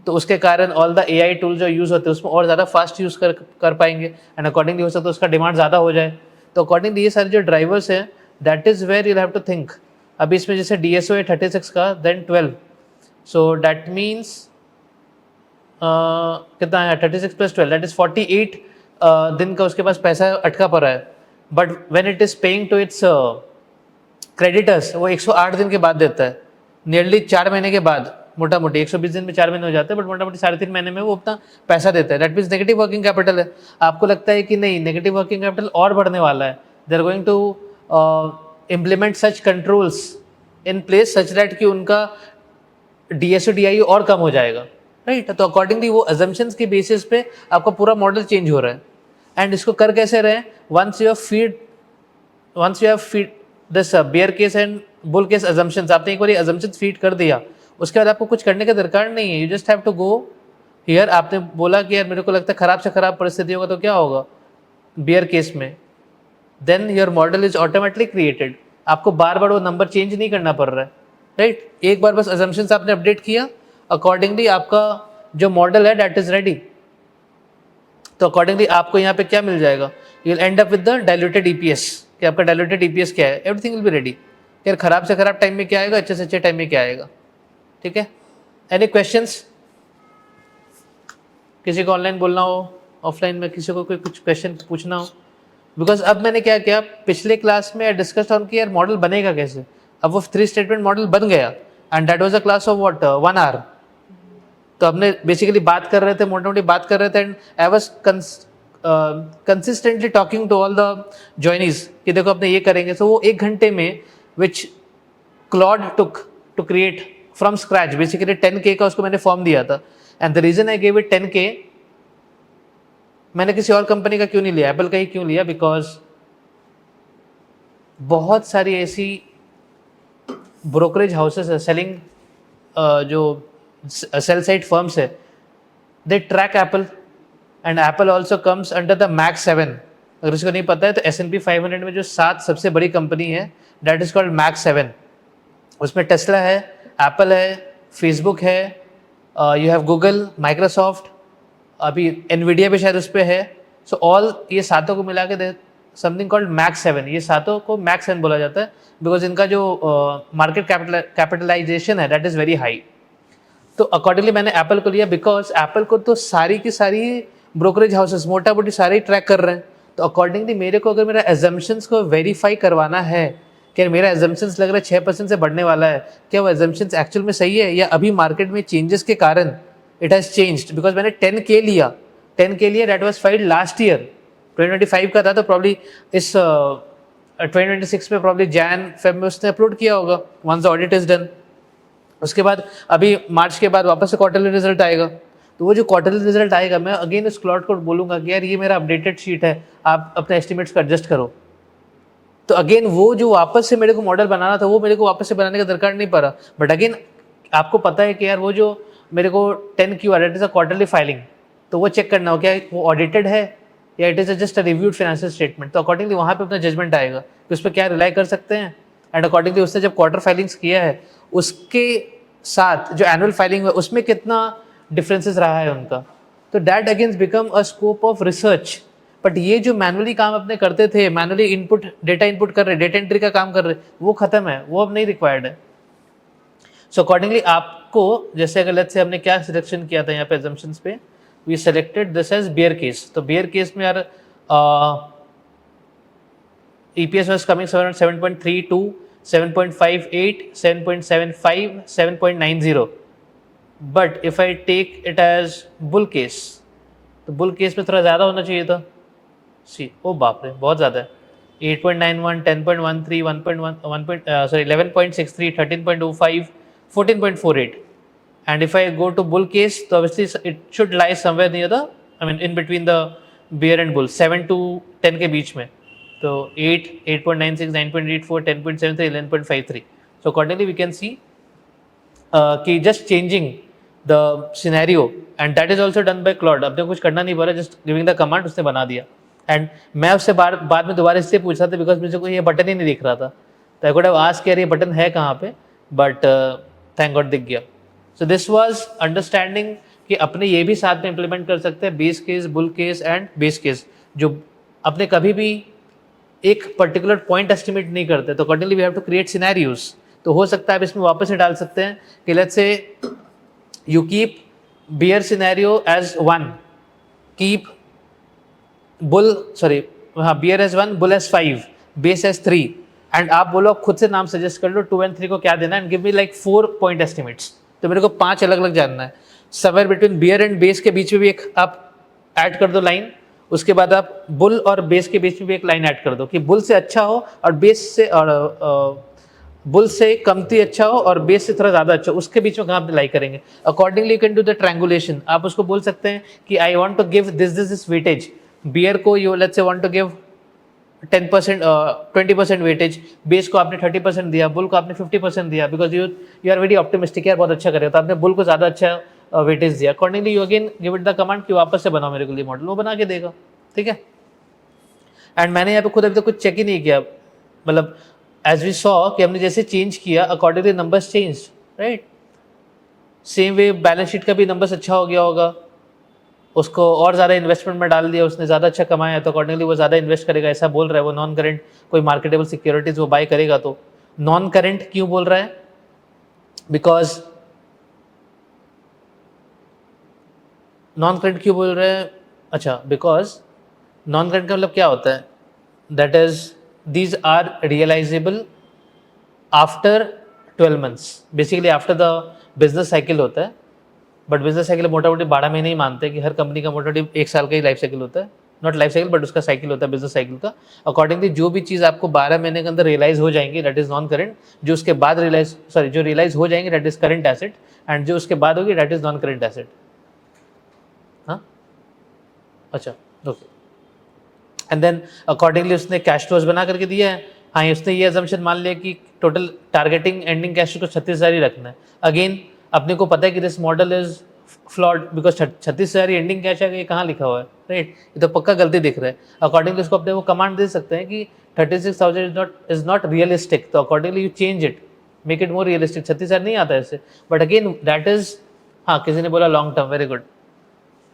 तो उसके कारण ऑल द AI टूल जो यूज़ होते हैं उसमें और ज़्यादा फास्ट यूज़ कर पाएंगे, एंड अकॉर्डिंगली हो सकता है उसका डिमांड ज़्यादा हो जाए। तो अकॉर्डिंगली ये सारे जो ड्राइवर्स हैं, that is where you'll have to think. अभी इसमें जैसे DSO है 36 का, देन 12, सो दैट मीन्स कितना है 36 + 12, दैट इज़ 48 दिन का उसके पास पैसा अटका पड़ा है। But when it is paying to its creditors, वो 108 दिन के बाद देता है, नियरली 4 महीने के बाद, मोटा मोटी 120 दिन में 4 महीने हो जाते हैं, बट मोटा मोटी 3.5 महीने में वो अपना पैसा देता है। That means negative working capital है। आपको लगता है कि नहीं नेगेटिव वर्किंग कैपिटल और बढ़ने वाला है, they are going to implement such controls in place such that कि उनका DSO DIO और कम हो जाएगा, राइट। तो अकॉर्डिंगली वो अजम्पशंस के बेसिस पे आपका पूरा मॉडल चेंज हो रहा है। एंड इसको कर कैसे रहे, once you have feed this bear case and bull case assumptions, आपने एक बार ये अजम्पशंस फीड कर दिया, उसके बाद आपको कुछ करने का दरकार नहीं है, you just have to go here. आपने बोला कि यार मेरे को लगता है खराब से खराब परिस्थिति होगा, तो क्या होगा बियर केस में, then your model is automatically created. आपको बार बार वो नंबर चेंज नहीं करना पड़ रहा है, राइट। एक बार बस अजम्पशंस आपने अपडेट किया, अकॉर्डिंगली आपका जो मॉडल है दैट इज रेडी। तो अकॉर्डिंगली आपको यहाँ पे क्या मिल जाएगा, you will and up with the diluted EPS, कि आपका डाइल्यूटेड EPS क्या है, एवरीथिंग विल बी रेडी। यार खराब से खराब टाइम में क्या आएगा, अच्छे से अच्छे टाइम में क्या आएगा, ठीक है। एनी क्वेश्चंस, किसी को ऑनलाइन बोलना हो, ऑफलाइन में किसी को कोई कुछ क्वेश्चन पूछना हो। बिकॉज अब मैंने क्या किया, पिछले क्लास में डिस्कस ऑन कि यार मॉडल बनेगा कैसे। अब वो 3 स्टेटमेंट मॉडल बन गया, and that was a class of what 1 hour. तो हमने बेसिकली बात कर रहे थे, मोटी मोटी बात कर रहे थे, and I was consistently talking to all the joinees कि देखो अपने ये करेंगे। तो वो 1 घंटे में which Claude took to create from scratch, basically 10K का उसको मैंने फॉर्म दिया था। And the reason I give it 10K, मैंने किसी और कंपनी का क्यों नहीं लिया, एप्पल का ही क्यों लिया, बिकॉज बहुत सारी ऐसी ब्रोकरेज हाउसेस है, सेलिंग जो सेल साइड फर्म्स है, they track Apple, and Apple also comes under the max 7। अगर इसको नहीं पता है तो S&P 500 में जो 7 सबसे बड़ी कंपनी है दैट इज कॉल्ड मैक्स 7। उसमें टेस्ला है, एप्पल है, फेसबुक है, यू हैव गूगल, माइक्रोसॉफ्ट, अभी एनवीडिया भी शायद उस पर है। सो ऑल ये सातों को मिला के समथिंग कॉल्ड मैक्स 7, ये सातों को मैक्स 7 बोला जाता है, बिकॉज इनका जो मार्केट कैपिटलाइजेशन है दैट इज़ वेरी हाई। तो अकॉर्डिंगली मैंने एप्पल को लिया, बिकॉज एप्पल को तो सारी की सारी ब्रोकरेज हाउसेस मोटा मोटी सारे ट्रैक कर रहे हैं। तो अकॉर्डिंगली मेरे को अगर मेरा एजम्पशंस को वेरीफाई करवाना है कि मेरा एजम्पशंस लग रहा है 6% से बढ़ने वाला है, क्या वो एजम्पशंस एक्चुअल में सही है या अभी मार्केट में चेंजेस के कारण इट हैज़ चेंज्ड। बिकॉज मैंने 10K लिया, that was filed last year 2025 का था, तो प्रॉब्ली इस 2026 में प्रॉब्ली जैन फेब में उसने अपलोड किया होगा, once the audit is done. उसके बाद अभी मार्च के बाद वापस से क्वार्टरली रिजल्ट आएगा, तो वो जो क्वार्टरली रिजल्ट आएगा मैं अगेन उस क्लॉड को बोलूँगा कि यार ये मेरा अपडेटेड शीट है, आप अपने एस्टिमेट्स को एडजस्ट करो। तो अगेन वो जो वापस से मेरे को मॉडल बनाना था वो मेरे को वापस से बनाने का दरकार नहीं पड़ा। बट अगेन आपको पता है कि यार वो जो मेरे को 10Q आ रहा है क्वार्टरली फाइलिंग, तो वो चेक करना हो क्या वो ऑडिटेड है या it is just a reviewed financial statement. तो अकॉर्डिंगली वहाँ पे अपना जजमेंट आएगा कि उस पर क्या रिलाई कर सकते हैं, एंड अकॉर्डिंगली उसने जब क्वार्टर फाइलिंग्स किया है उसके साथ जो एनुअल फाइलिंग है उसमें कितना डिफरेंसेस रहा है उनका, तो that against become a scope of research. But ये जो मैनुअली काम अपने करते थे, मैनुअली इनपुट डेटा इनपुट कर रहे, डेटा एंट्री का काम कर रहे, वो खत्म है, वो अब नहीं रिक्वायर्ड है। सो अकॉर्डिंगली आपको, जैसे अगर लेट्स से हमने क्या सिलेक्शन किया था यहाँ पे assumptions पे, we selected this as bear case. तो बेयर केस में यार EPS was coming 7.32, 7.58, 7.75, 7.90. But if I take it as bull case, तो बुल केस में थोड़ा ज़्यादा होना चाहिए था। सी ओ बाप रे, बहुत ज़्यादा है। 8.91, 10.13, 11.63, 13.25, 14.48. And if I go to bull case, तो obviously it should lie somewhere near the, I mean in between the bear and bull, 7 to 10 के बीच में। तो 8, 8.96, 9.84, 10.73, 11.53. So accordingly we can see कि just changing the scenario and that is also done by Claude। अपने कुछ करना नहीं पड़ा, just giving the command, उसने बना दिया। एंड मैं उससे बाद में दोबारा इसलिए पूछ रहा था बिकॉज मुझे कोई ये बटन ही नहीं दिख रहा था, तो आई कुड हैव आस्क्ड यार ये बटन है कहाँ पे, बट थैंक गॉड दिख गया। सो दिस वाज अंडरस्टैंडिंग कि अपने ये भी साथ में इम्प्लीमेंट कर सकते हैं, base case, bull case and base case, जो अपने कभी भी एक पर्टिकुलर पॉइंट एस्टिमेट नहीं करते। तो accordingly we have to create scenarios. तो हो सकता है आप इसमें वापस से डाल सकते हैं कि let's say you keep bear scenario as 1, keep bull, sorry हाँ, bear as 1, bull as 5, base as 3, and आप बोलो खुद से नाम सजेस्ट कर लो 2 and 3 को क्या देना, and give me like 4 point estimates. तो मेरे को 5 अलग अलग जानना है। Somewhere between bear and base के बीच में भी एक आप ऐड कर दो लाइन, उसके बाद आप बुल और बेस के बीच में भी एक लाइन ऐड कर दो कि बुल से अच्छा हो और बेस से, और बुल से कमती अच्छा हो और बेस से थोड़ा ज़्यादा अच्छा हो, उसके बीच में कहाँ आप लाई करेंगे। Accordingly you can do the triangulation. आप उसको बोल सकते हैं कि I want to give this weightage, bear को you let's say want to give 10%, 20% weightage, base को आपने 30% दिया, बुल को आपने 50% दिया, because you are very optimistic, यार बहुत अच्छा करेगा, तो आपने बुल को ज़्यादा अच्छा वेटेज दिया। Accordingly you again give it the command कि वापस से बनाओ मेरे को लिए मॉडल, वो बना के देगा, ठीक है। एंड मैंने यहाँ पे खुद अभी तक कुछ चेक ही नहीं किया, मतलब एज वी सॉ कि हमने जैसे चेंज किया accordingly numbers change, right. Same way balance sheet का भी नंबर्स अच्छा हो गया होगा, उसको और ज़्यादा इन्वेस्टमेंट में डाल दिया, उसने ज़्यादा अच्छा कमाया, तो अकॉर्डिंगली वो ज़्यादा इन्वेस्ट करेगा, ऐसा बोल रहा है वो। नॉन करेंट कोई मार्केटेबल सिक्योरिटीज़ वो बाय करेगा, तो नॉन करेंट क्यों बोल रहा है, बिकॉज नॉन करेंट क्यों बोल रहे हैं, अच्छा बिकॉज नॉन करेंट का मतलब क्या होता है, that is these are realisable after 12 months, basically after the business cycle होता है। बट बिजनेस साइकिल मोटा मोटी 12 महीने ही मानते हैं कि हर कंपनी का मोटा मोटी 1 साल का ही लाइफ साइकिल होता है, नॉट लाइफ साइकिल बट उसका साइकिल होता है बिजनेस साइकिल का। अकॉर्डिंगली जो भी चीज़ आपको 12 महीने के अंदर रियलाइज हो जाएंगी दैट इज नॉन करेंट, जो उसके बाद जो रियलाइज हो जाएंगे that is current asset, and जो उसके बाद होगी that is non current asset. हाँ अच्छा ओके। एंड देन अकॉर्डिंगली उसने कैश फ्लोज बना करके दिया है। हाँ उसने ये अजम्पशन मान लिया कि टोटल टारगेटिंग एंडिंग कैश को 36,000 ही रखना है। अगेन अपने को पता है कि this model is flawed because 36,000 ending cash है, ये कहाँ लिखा हुआ है, राइट, ये तो पक्का गलती दिख रहा है। अकॉर्डिंगली उसको अपने वो कमांड दे सकते हैं कि 36,000 इज नॉट रियलिस्टिक, तो accordingly you change it, make it more realistic. 36,000 नहीं आता है इससे, बट अगेन दैट इज, हाँ किसी ने बोला long term, very good,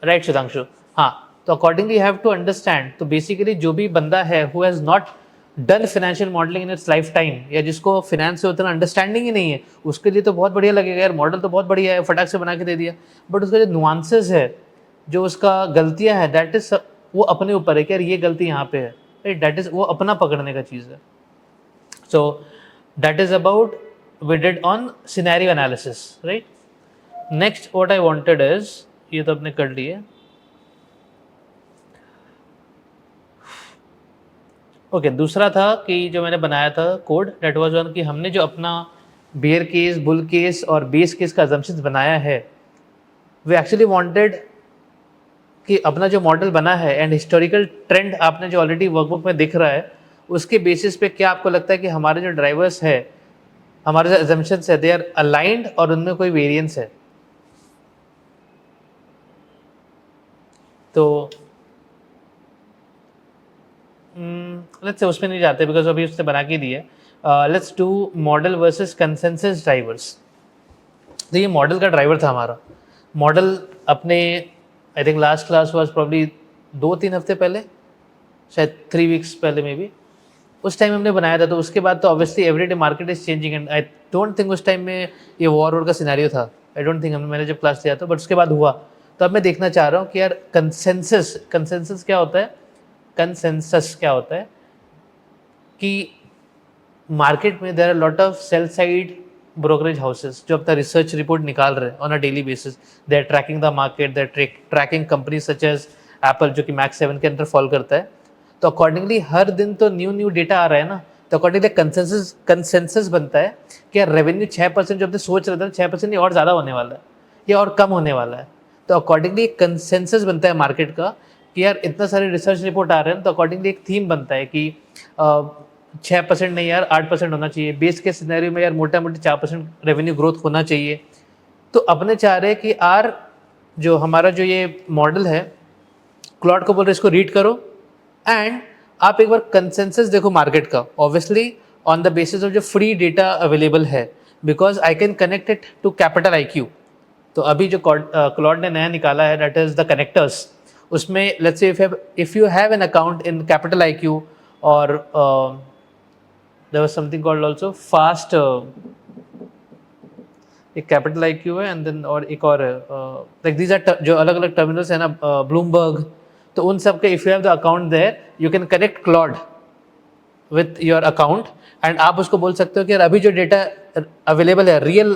right Sudhanshu. हाँ तो अकॉर्डिंगली हैव टू अंडरस्टैंड, तो बेसिकली जो भी बंदा है who has not done financial modelling in its life time, या जिसको फाइनेंस से उतना अंडरस्टैंडिंग ही नहीं है, उसके लिए तो बहुत बढ़िया लगेगा यार, मॉडल तो बहुत बढ़िया है, फटाक से बना के दे दिया, बट उसका जो नुआंसेस है, जो उसका गलतियां है, दैट इज वो अपने ऊपर है कि यार ये गलती यहाँ पे है, राइट, दैट इज वो अपना पकड़ने का चीज़ है। So that is about we did on scenario analysis, right. Next what I wanted is, ये तो अपने कर लिए, ओके दूसरा था कि जो मैंने बनाया था कोड, डेट वाज वन कि हमने जो अपना बेयर केस, बुल केस और बेस केस का अजम्पशंस बनाया है, वी एक्चुअली वांटेड कि अपना जो मॉडल बना है एंड हिस्टोरिकल ट्रेंड आपने जो ऑलरेडी वर्कबुक में दिख रहा है, उसके बेसिस पे क्या आपको लगता है कि हमारे जो ड्राइवर्स है, हमारे जो अजम्पशंस है, दे आर अलाइंड और उनमें कोई वेरिएंस है। तो लेट्स से उसमें नहीं जाते बिकॉज अभी उसने बना के दिया है। Let's do model versus consensus drivers. तो ये मॉडल का ड्राइवर था हमारा। मॉडल अपने I think last class was probably 2-3 हफ्ते पहले, शायद 3 वीक्स पहले में भी उस टाइम हमने बनाया था। तो उसके बाद तो obviously everyday market is changing and I don't think उस टाइम में ये वॉर का सिनेरियो था। आई डोंट थिंक मैंने जब क्लास लिया था, बट उसके बाद हुआ। तो अब मैं देखना चाह रहा हूँ कि यार कंसेंसस क्या होता है। कंसेंसस क्या होता है कि मार्केट में there are lot of sell side brokerage houses जो अपना रिसर्च रिपोर्ट निकाल रहे हैं on a daily basis. They are tracking the market, they are tracking company such as Apple जो कि मैक्स 7 के अंदर फॉल करता है। तो अकॉर्डिंगली हर दिन तो न्यू डेटा आ रहा है ना, तो अकॉर्डिंगली कंसेंसस बनता है कि यार रेवेन्यू 6% जो अपने सोच रहे थे 6% ये और ज़्यादा होने वाला है, ये और कम होने वाला है। तो अकॉर्डिंगली एक कंसेंसस बनता है मार्केट का कि यार इतना सारे रिसर्च रिपोर्ट आ रहे हैं, तो अकॉर्डिंगली एक थीम बनता है कि 6% नहीं यार 8% होना चाहिए। बेस के सिनेरियो में यार मोटा मोटी 4% रेवेन्यू ग्रोथ होना चाहिए। तो अपने चाह रहे हैं कि आर जो हमारा जो ये मॉडल है, क्लॉड को बोल रहे इसको रीड करो एंड आप एक बार कंसेंसस देखो मार्केट का, obviously on the basis of जो फ्री डेटा अवेलेबल है, because I can connect it to Capital IQ। तो अभी जो क्लॉड ने नया निकाला है दैट इज द कनेक्टर्स। उसमें let's say if you have an account in Capital IQ और there was something called also fast एक कैपिटल IQ है एंड देन और एक और लाइक दीज आर जो अलग अलग टर्मिनल्स है ना, ब्लूमबर्ग। तो उन सब के if you have the account there you can connect Claude with your account and आप उसको बोल सकते हो कि यार अभी जो डेटा अवेलेबल है रियल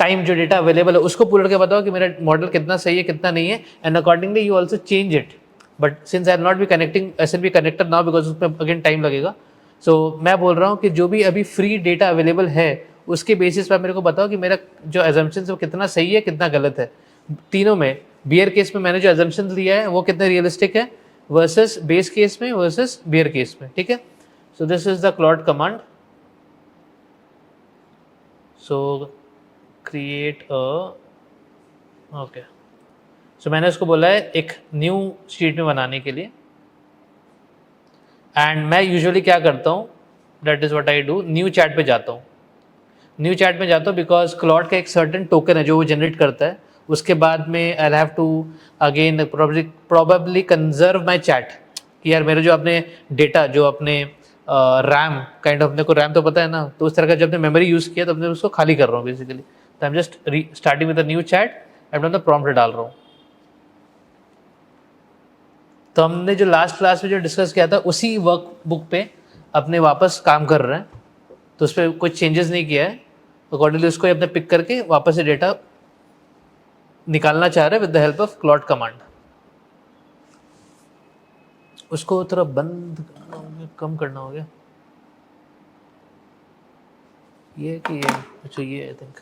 टाइम जो डेटा अवेलेबल है उसको पुल करके बताओ कि मेरा मॉडल कितना सही है कितना नहीं है, and accordingly you also change it. But since I am not be connecting SNP connector now because उसमें अगेन टाइम लगेगा। सो मैं बोल रहा हूँ कि जो भी अभी फ्री डेटा अवेलेबल है उसके बेसिस पर मेरे को बताओ कि मेरा जो एजम्पशन है वो कितना सही है कितना गलत है। तीनों में बियर केस में मैंने जो एजम्पशन लिया है वो कितना रियलिस्टिक है वर्सेस बेस केस में वर्सेस बियर केस में, ठीक है। So this is the Claude command. So create okay, so मैंने उसको बोला है एक न्यू शीट में बनाने के लिए। एंड मैं यूजुअली क्या करता हूँ, that is what I do, new chat पे जाता हूँ। न्यू चैट में जाता हूँ बिकॉज क्लॉड का एक सर्टेन टोकन है जो वो जनरेट करता है। उसके बाद में I have to again probably conserve my chat कि यार मेरे जो अपने डेटा जो अपने रैम काइंड ऑफ, अपने को रैम तो पता है ना, तो उस तरह का जब अपने मेमोरी यूज़ किया तो अपने उसको खाली कर रहा हूँ बेसिकली। तो I am just starting with the new chat and prompt डाल रहा हूँ। तो हमने जो लास्ट क्लास में जो डिस्कस किया था उसी वर्क बुक पे अपने वापस काम कर रहे हैं, तो उस पर कुछ चेंजेस नहीं किया है। अकॉर्डिंगली उसको अपने पिक करके वापस से डेटा निकालना चाह रहे हैं with the help of clod command. उसको थोड़ा बंद करना होगा, कम करना होगा ये कि ये, अच्छा ये आई थिंक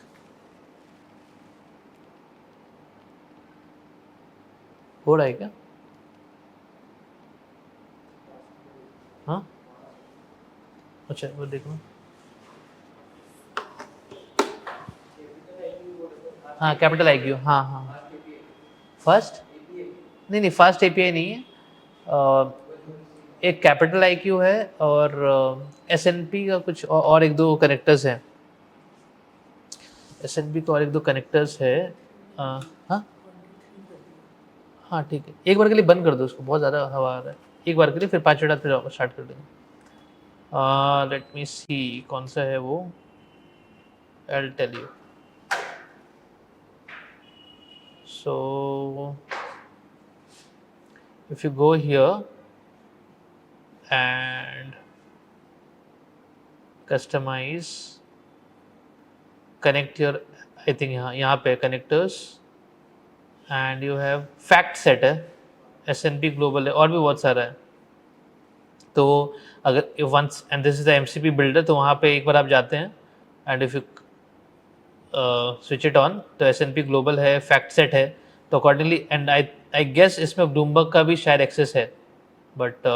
हो रहा है क्या? हाँ अच्छा वो देखो, हाँ कैपिटल IQ, हाँ हाँ फर्स्ट नहीं फास्ट API नहीं है, एक कैपिटल IQ है और SNP का कुछ और एक दो कनेक्टर्स हैं। SNP का और एक दो कनेक्टर्स है। हाँ हाँ ठीक है, एक बार के लिए बंद कर दो उसको, बहुत ज़्यादा हवा आ रहा है। एक बार के लिए फिर 5 मिनट फिर स्टार्ट कर देंगे। लेट मी सी कौन सा है वो, I will tell you. So if you go here and customize, connect your, I think यहाँ पे connectors and you have fact set है, S&P global है और भी बहुत सारा है। तो अगर once and this is the MCP builder, तो वहाँ पे एक बार आप जाते हैं and if you switch it on तो S&P ग्लोबल है, फैक्ट सेट है, तो अकॉर्डिंगली एंड आई गेस इसमें ब्लूमबर्ग का भी शायद एक्सेस है, बट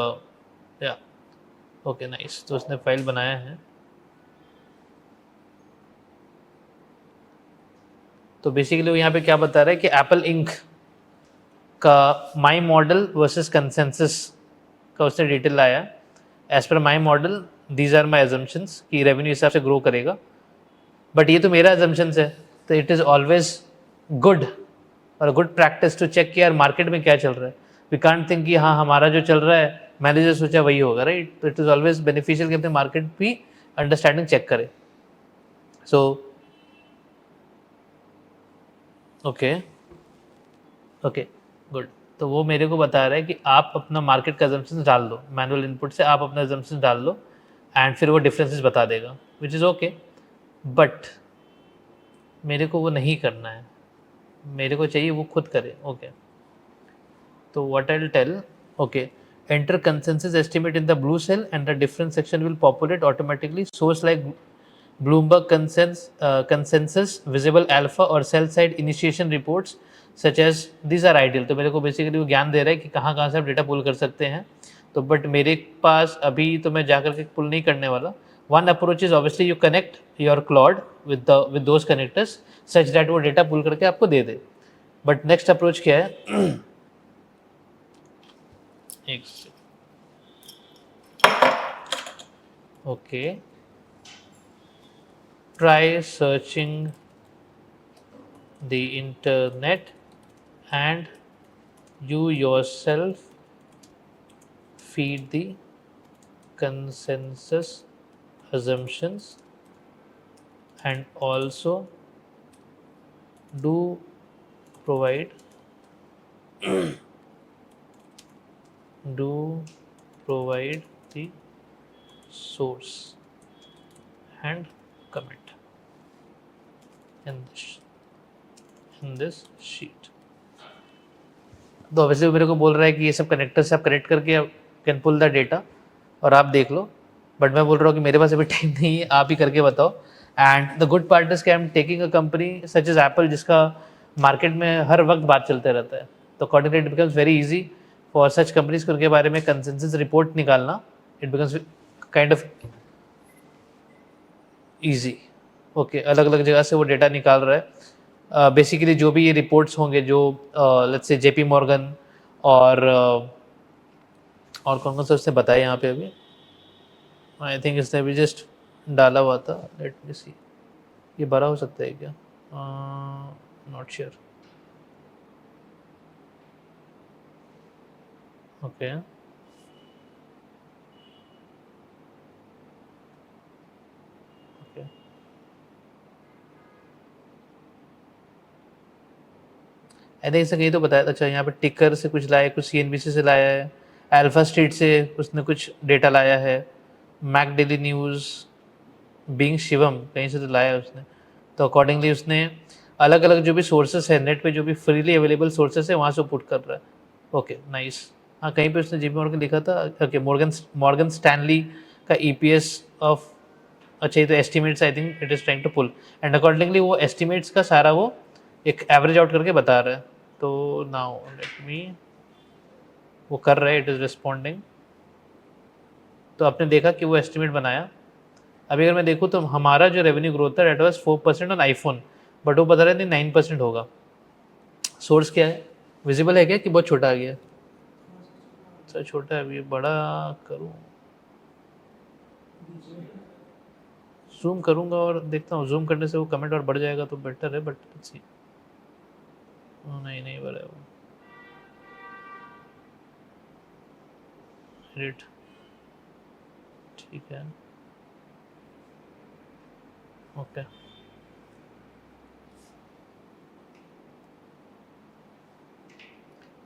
या ओके नाइस। तो उसने फाइल बनाया है। तो बेसिकली वो यहाँ पे क्या बता रहा है कि एप्पल इंक का माई मॉडल वर्सेस कंसेंसस का उसने डिटेल लाया। As per my model these are my assumptions कि रेवेन्यू हिसाब से ग्रो करेगा, बट ये तो मेरा एजम्पशंस है। तो इट इज़ ऑलवेज गुड और गुड प्रैक्टिस टू चेक कि यार मार्केट में क्या चल रहा है। वी कांट थिंक कि हाँ हमारा जो चल रहा है मैंने जो सोचा वही होगा, राइट? तो इट इज़ ऑलवेज बेनिफिशियल कि अपने मार्केट भी अंडरस्टैंडिंग चेक करें. So okay okay good. तो वो मेरे को बता रहा है कि आप अपना मार्केट का अजम्पशन डाल दो, मैनुअल इनपुट से आप अपना अजम्पशन डाल दो एंड फिर वो डिफरेंसेस बता देगा, विच इज़ ओके. बट मेरे को वो नहीं करना है, मेरे को चाहिए वो खुद करे. ओके तो what I will tell, okay, enter consensus estimate in the blue cell and the difference section will populate automatically. Source like Bloomberg consensus, visible alpha or sell side initiation reports such as these are ideal. तो मेरे को basically वो ज्ञान दे रहा है कि कहाँ कहाँ से आप डेटा पुल कर सकते हैं. तो बट मेरे पास अभी तो मैं जाकर के पुल नहीं करने वाला. One approach is obviously you connect your Claude with those connectors such that वो डेटा पुल करके आपको दे दे. बट नेक्स्ट अप्रोच क्या है, okay, try searching the internet and you yourself feed the consensus assumptions and also do provide the source and comment in this sheet. तो obviously मेरे को बोल रहा है कि ये सब कनेक्टर से आप कनेक्ट करके कैन पुल द डेटा और आप देख लो. बट मैं बोल रहा हूँ कि मेरे पास अभी टाइम नहीं है, आप ही करके बताओ. And the good part is कि I am taking a company such is Apple, जिसका मार्केट में हर वक्त बात चलते रहता है. तो accordingly it becomes very easy for such companies के उनके बारे में कंसेंसस रिपोर्ट निकालना. It becomes kind of easy. Okay, अलग अलग जगह से वो डेटा निकाल रहा है. बेसिकली जो भी ये रिपोर्ट्स होंगे जो लेट्स से जेपी मॉर्गन और कौन कौन सा उसने बताया यहाँ पे अभी, आई थिंक इसने अभी जस्ट डाला हुआ था. लेट मी सी, ये बड़ा हो सकता है क्या, not sure. Okay I think इसने कहीं तो बताया था. अच्छा, यहाँ पे टिकर से कुछ लाया है, कुछ सीएनबीसी से लाया है, अल्फा स्ट्रीट से उसने कुछ डेटा लाया है, Mac daily news, being Shivam कहीं से तो लाया है उसने. तो अकॉर्डिंगली उसने अलग अलग जो भी सोर्सेस है नेट पे, जो भी फ्रीली अवेलेबल सोर्सेस है वहाँ से पुट कर रहा है. Okay nice. हाँ, कहीं पे उसने जेपी मॉर्गन लिखा था. ओके, मॉर्गन स्टैनली का ईपीएस ऑफ, अच्छा ये तो estimates I think it is trying to pull. And accordingly वो एस्टिमेट्स का सारा वो एक एवरेज आउट करके बता रहा है. तो नाउ लेट मी, वो कर रहा है, इट इज़ रिस्पॉन्डिंग. तो आपने देखा कि वो एस्टिमेट बनाया. अभी अगर मैं देखूँ तो हमारा जो रेवेन्यू ग्रोथ है that was 4% on iPhone, but वो बता रहे थे 9% होगा. सोर्स क्या है, विजिबल है क्या कि बहुत छोटा आ गया? सर छोटा है, अभी बड़ा करूँ, जूम करूँगा और देखता हूँ. जूम करने से वो कमेंट और बढ़ जाएगा तो बेटर है. बट सी, नहीं बढ़ा वो रेट, ठीक है. ओके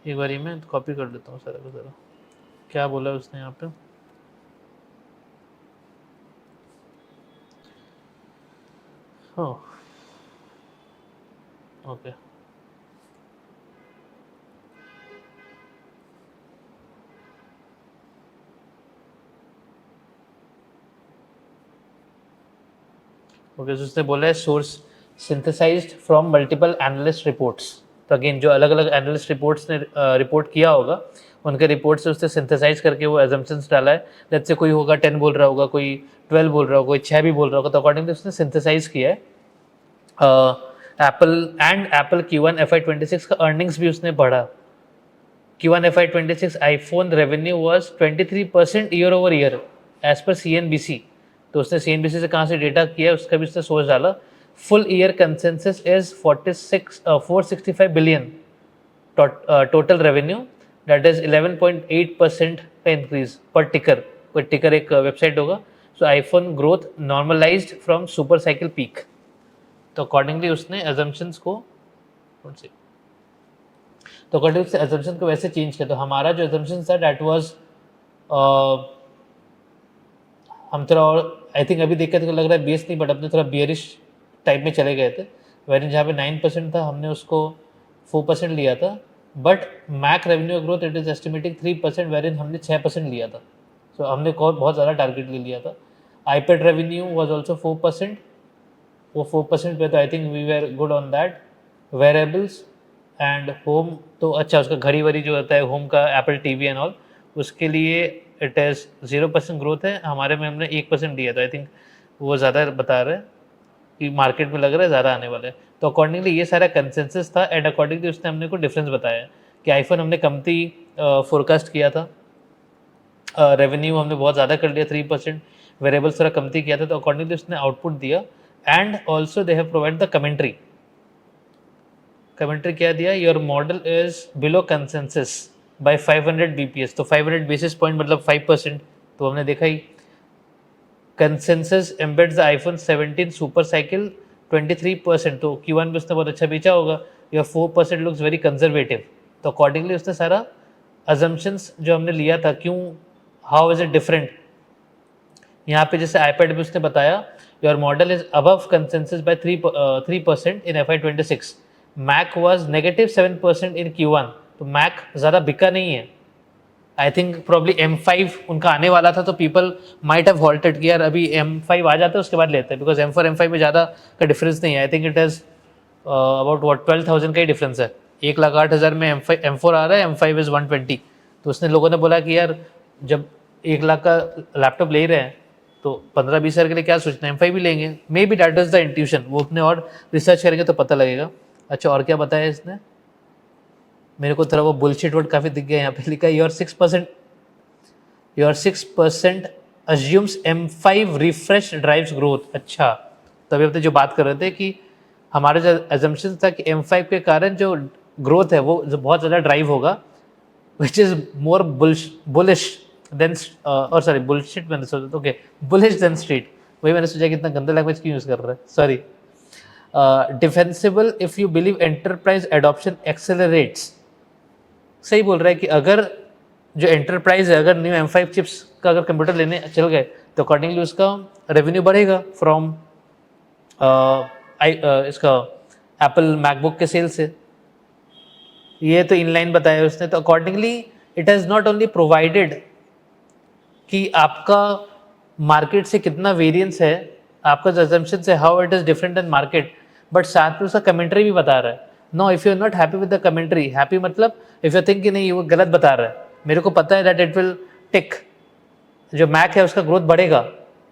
एक बार मैं कॉपी कर लेता हूँ सारा का सारा. क्या बोला है उसने यहाँ पे, हाँ ओके. ओके, तो उसने बोला है source synthesised from multiple analyst reports. तो अगेन जो अलग अलग एनालिस्ट रिपोर्ट्स ने रिपोर्ट किया होगा उनके रिपोर्ट से उसने सिंथेसाइज करके वो एजम्पशंस डाला है. लेट्स से कोई होगा 10 बोल रहा होगा, कोई 12 बोल रहा होगा, कोई 6 भी बोल रहा होगा. तो अकॉर्डिंगली उसने सिंथेसाइज किया है. एप्पल Q1 FY26 का अर्निंग्स भी उसने बढ़ा. Q1 FY26 iPhone revenue was 23% year over year as per CNBC. तो उसने CNBC से कहाँ से डेटा किया उसका भी उसने सोर्स डाला. Full year consensus is 465 billion total revenue that is 11.8% का इंक्रीज पर टिकर। कोई टिकर एक वेबसाइट होगा। So iPhone growth normalised from super cycle peak. तो अकॉर्डिंगली उसने एजम्पशंस को एजम्पशन को वैसे चेंज किया। तो हमारा जो एजम्पशन था दैट वाज हम थोड़ा और आई थिंक अभी देख के तो लग रहा है बेस नहीं, बट अपने थोड़ा बियरिश टाइप में चले गए थे। वेरिन जहाँ पे 9% था हमने उसको 4% लिया था। But Mac revenue growth it is estimating 3%, wherein हमने 6% लिया था। सो हमने बहुत ज़्यादा टारगेट ले लिया था। IPad revenue was also 4%। वो 4% पे तो I think we were good on that. Wearables and home तो अच्छा, उसका घड़ी वरी जो होता है होम का, एप्पल टीवी एंड ऑल, उसके लिए इट इज़ 0% ग्रोथ है। हमारे में हमने 1% दिया। तो आई थिंक वो ज़्यादा बता रहे हैं कि मार्केट में लग रहा है ज़्यादा आने वाले। तो अकॉर्डिंगली ये सारा कंसेंसस था एंड अकॉर्डिंगली उसने हमने को डिफरेंस बताया कि आईफोन हमने कमती फोरकास्ट किया था, रेवेन्यू हमने बहुत ज़्यादा कर लिया 3%, वेरिएबल्स थोड़ा कमती किया था। तो अकॉर्डिंगली उसने आउटपुट दिया and also they have provide the commentary. Commentary क्या दिया? Your model is below consensus by 500 bps। तो 500 बेसिस पॉइंट मतलब 5%। तो हमने देखा ही consensus embeds the iPhone 17 super cycle 23%। तो Q1 में उसने बहुत अच्छा बेचा होगा। Your 4% looks very conservative. तो अकॉर्डिंगली उसने सारा अजम्पशंस जो हमने लिया था, क्यों, हाउ इज इट डिफरेंट, यहाँ पे जैसे आईपैड में उसने बताया your model is above consensus by 3% in FY26। Mac was -7% in Q1। तो मैक ज़्यादा बिका नहीं है। आई थिंक प्रॉब्ली M5 उनका आने वाला था, तो पीपल माइट हैव हॉल्टेड कि यार अभी M5 आ जाता है उसके बाद लेते हैं, बिकॉज M4 M5 में ज़्यादा का डिफरेंस नहीं है। I think it is about 12,000 का ही डिफरेंस है। 1,08,000 में M4 आ रहा है, M5 इज़ 120। तो उसने लोगों ने बोला कि यार जब 1 लाख का लैपटॉप ले रहे हैं तो 15-20 हज़ार के लिए क्या सोचना है, M5 भी लेंगे। May be that is the intuition. वो अपने और रिसर्च करेंगे तो पता लगेगा। अच्छा, और क्या बताया इसने? मेरे को थोड़ा वो बुलशिट वर्ड काफ़ी दिख गया। यहाँ पे लिखा है your 6% assumes M5 refresh drives growth. अच्छा, तभी अपने जो बात कर रहे थे कि हमारा जो एजम्पशन था कि M5 के कारण जो ग्रोथ है वो जो बहुत ज़्यादा ड्राइव होगा, which is more bullish than, और सॉरी बुलशिट मैंने सोचा, ओके, बुलिश देन स्ट्रीट। वही मैंने सोचा कि इतना गंदा लैंग्वेज क्यों यूज़ कर रहा है, sorry. Defensible if you believe enterprise adoption accelerates. सही बोल रहा है कि अगर जो एंटरप्राइज है, अगर न्यू M5 चिप्स का अगर कंप्यूटर लेने चल गए तो अकॉर्डिंगली उसका रेवेन्यू बढ़ेगा फ्रॉम इसका एप्पल मैकबुक के सेल से। ये तो इनलाइन बताया उसने। तो accordingly it has not only provided कि आपका मार्केट से कितना वेरिएंस है, आपका जो assumptions है how it is different than market, but साथ में उसका कमेंट्री भी बता रहा है। No, if you are not happy with the commentary, happy मतलब इफ़ यू थिंक कि नहीं वो गलत बता रहा है, मेरे को पता है दैट इट विल टिक, जो मैक है उसका ग्रोथ बढ़ेगा,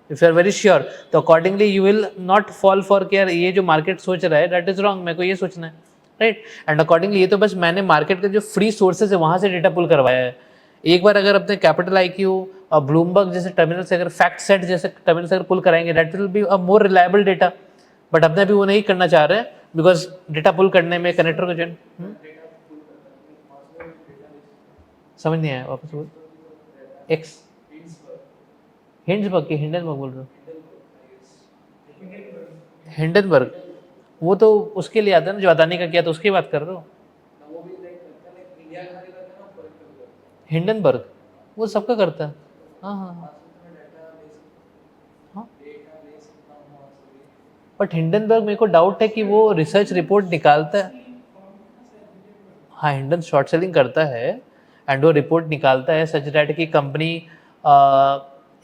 if you are very sure, तो accordingly you will not fall for कि यार ये जो मार्केट सोच रहा है दैट इज़ रॉन्ग, मेरे को ये सोचना है, राइट। एंड अकॉर्डिंगली ये तो बस मैंने मार्केट के जो फ्री सोर्सेज है वहाँ से डेटा पुल करवाया है। एक बार अगर अपने कैपिटल IQ और ब्लूमबर्ग जैसे टर्मिनल से अगर फैक्ट सेट जैसे टर्मिनल से अगर पुल कराएंगे that will be a more reliable data, but अपने अभी वो नहीं करना चाह रहे हैं बिकॉज डेटा पुल करने में कनेक्टर को जो समझ नहीं आया, वापस बोल। एक्स हिंडनबर्ग की हिंडनबर्ग बोल रहे हो? हिंडनबर्ग वो तो उसके लिए आता है ना जो अदानी का किया था, उसकी बात कर रहे हो? हिंडनबर्ग वो सबका करता है। हाँ हाँ हाँ हाँ। बट हिंडनबर्ग मेरे को डाउट है कि वो रिसर्च रिपोर्ट निकालता है। हाँ, हिंडन शॉर्ट सेलिंग करता है एंड वो रिपोर्ट निकालता है सच दैट कि कंपनी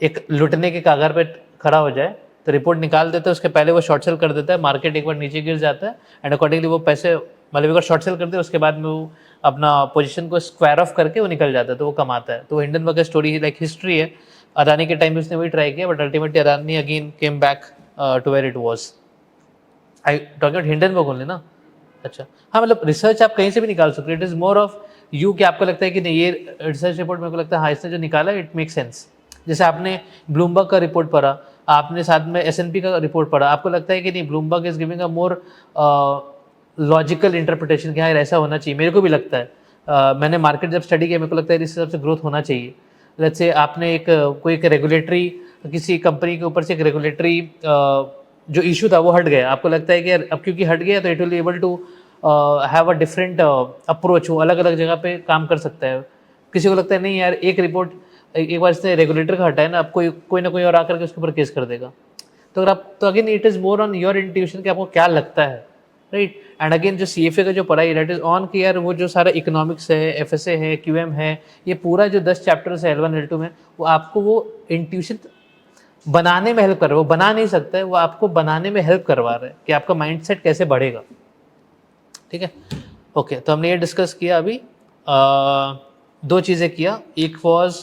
एक लुटने के कागार पे खड़ा हो जाए, तो रिपोर्ट निकाल देता है, उसके पहले वो शॉर्ट सेल कर देता है, मार्केट एक बार नीचे गिर जाता है एंड अकॉर्डिंगली वो पैसे मतलब एक बार शॉर्ट सेल करते हैं, उसके बाद में वो अपना पोजीशन को स्क्वायर ऑफ करके वो निकल जाता है, तो वो कमाता है। तो हिंडनबर्ग का स्टोरी लाइक हिस्ट्री है। अदानी के टाइम में उसने वही ट्राई किया but ultimately Adani again came back to where it was. I talking about Hindenburg only ना। अच्छा, हाँ, मतलब रिसर्च आप कहीं से भी निकाल सकते हो, it is more of you कि आपको लगता है कि नहीं ये रिसर्च रिपोर्ट मेरे को लगता है हाँ इसने जो निकाला इट मेक सेंस। जैसे आपने ब्लूमबर्ग का रिपोर्ट पढ़ा, आपने साथ में S&P का रिपोर्ट पढ़ा, आपको लगता है कि नहीं Bloomberg is giving a more logical interpretation कि हाँ ऐसा होना चाहिए, मेरे को भी लगता है, मैंने मार्केट जब स्टडी किया मेरे को लगता है इस हिसाब से ग्रोथ होना चाहिए। लेट्स से आपने कोई एक रेगुलेटरी किसी कंपनी के ऊपर से एक रेगुलेटरी जो इशू था वो हट गया, आपको लगता है कि यार अब क्योंकि हट गया तो it will be able to have a different approach, वो अलग अलग जगह पे काम कर सकता है। किसी को लगता है नहीं यार एक रिपोर्ट एक बार इसने रेगुलेटर का हटाया ना, अब कोई ना कोई और आकर के उसके ऊपर केस कर देगा। तो अगर आप तो again it is more on your intuition कि आपको क्या लगता है, राइट। एंड अगेन जो CFA का जो पढ़ाई दैट इज ऑन कि यार वो जो सारा इकोनॉमिक्स है, FSA है, QM है, ये पूरा जो 10 चैप्टर्स है L1 L2 में, वो आपको वो इंट्यूशन बनाने में हेल्प कर रहा है। वो बना नहीं सकता है, वो आपको बनाने में हेल्प करवा रहा है कि आपका माइंडसेट कैसे बढ़ेगा। ठीक है, ओके। तो हमने ये डिस्कस किया अभी दो चीज़ें किया। एक वॉज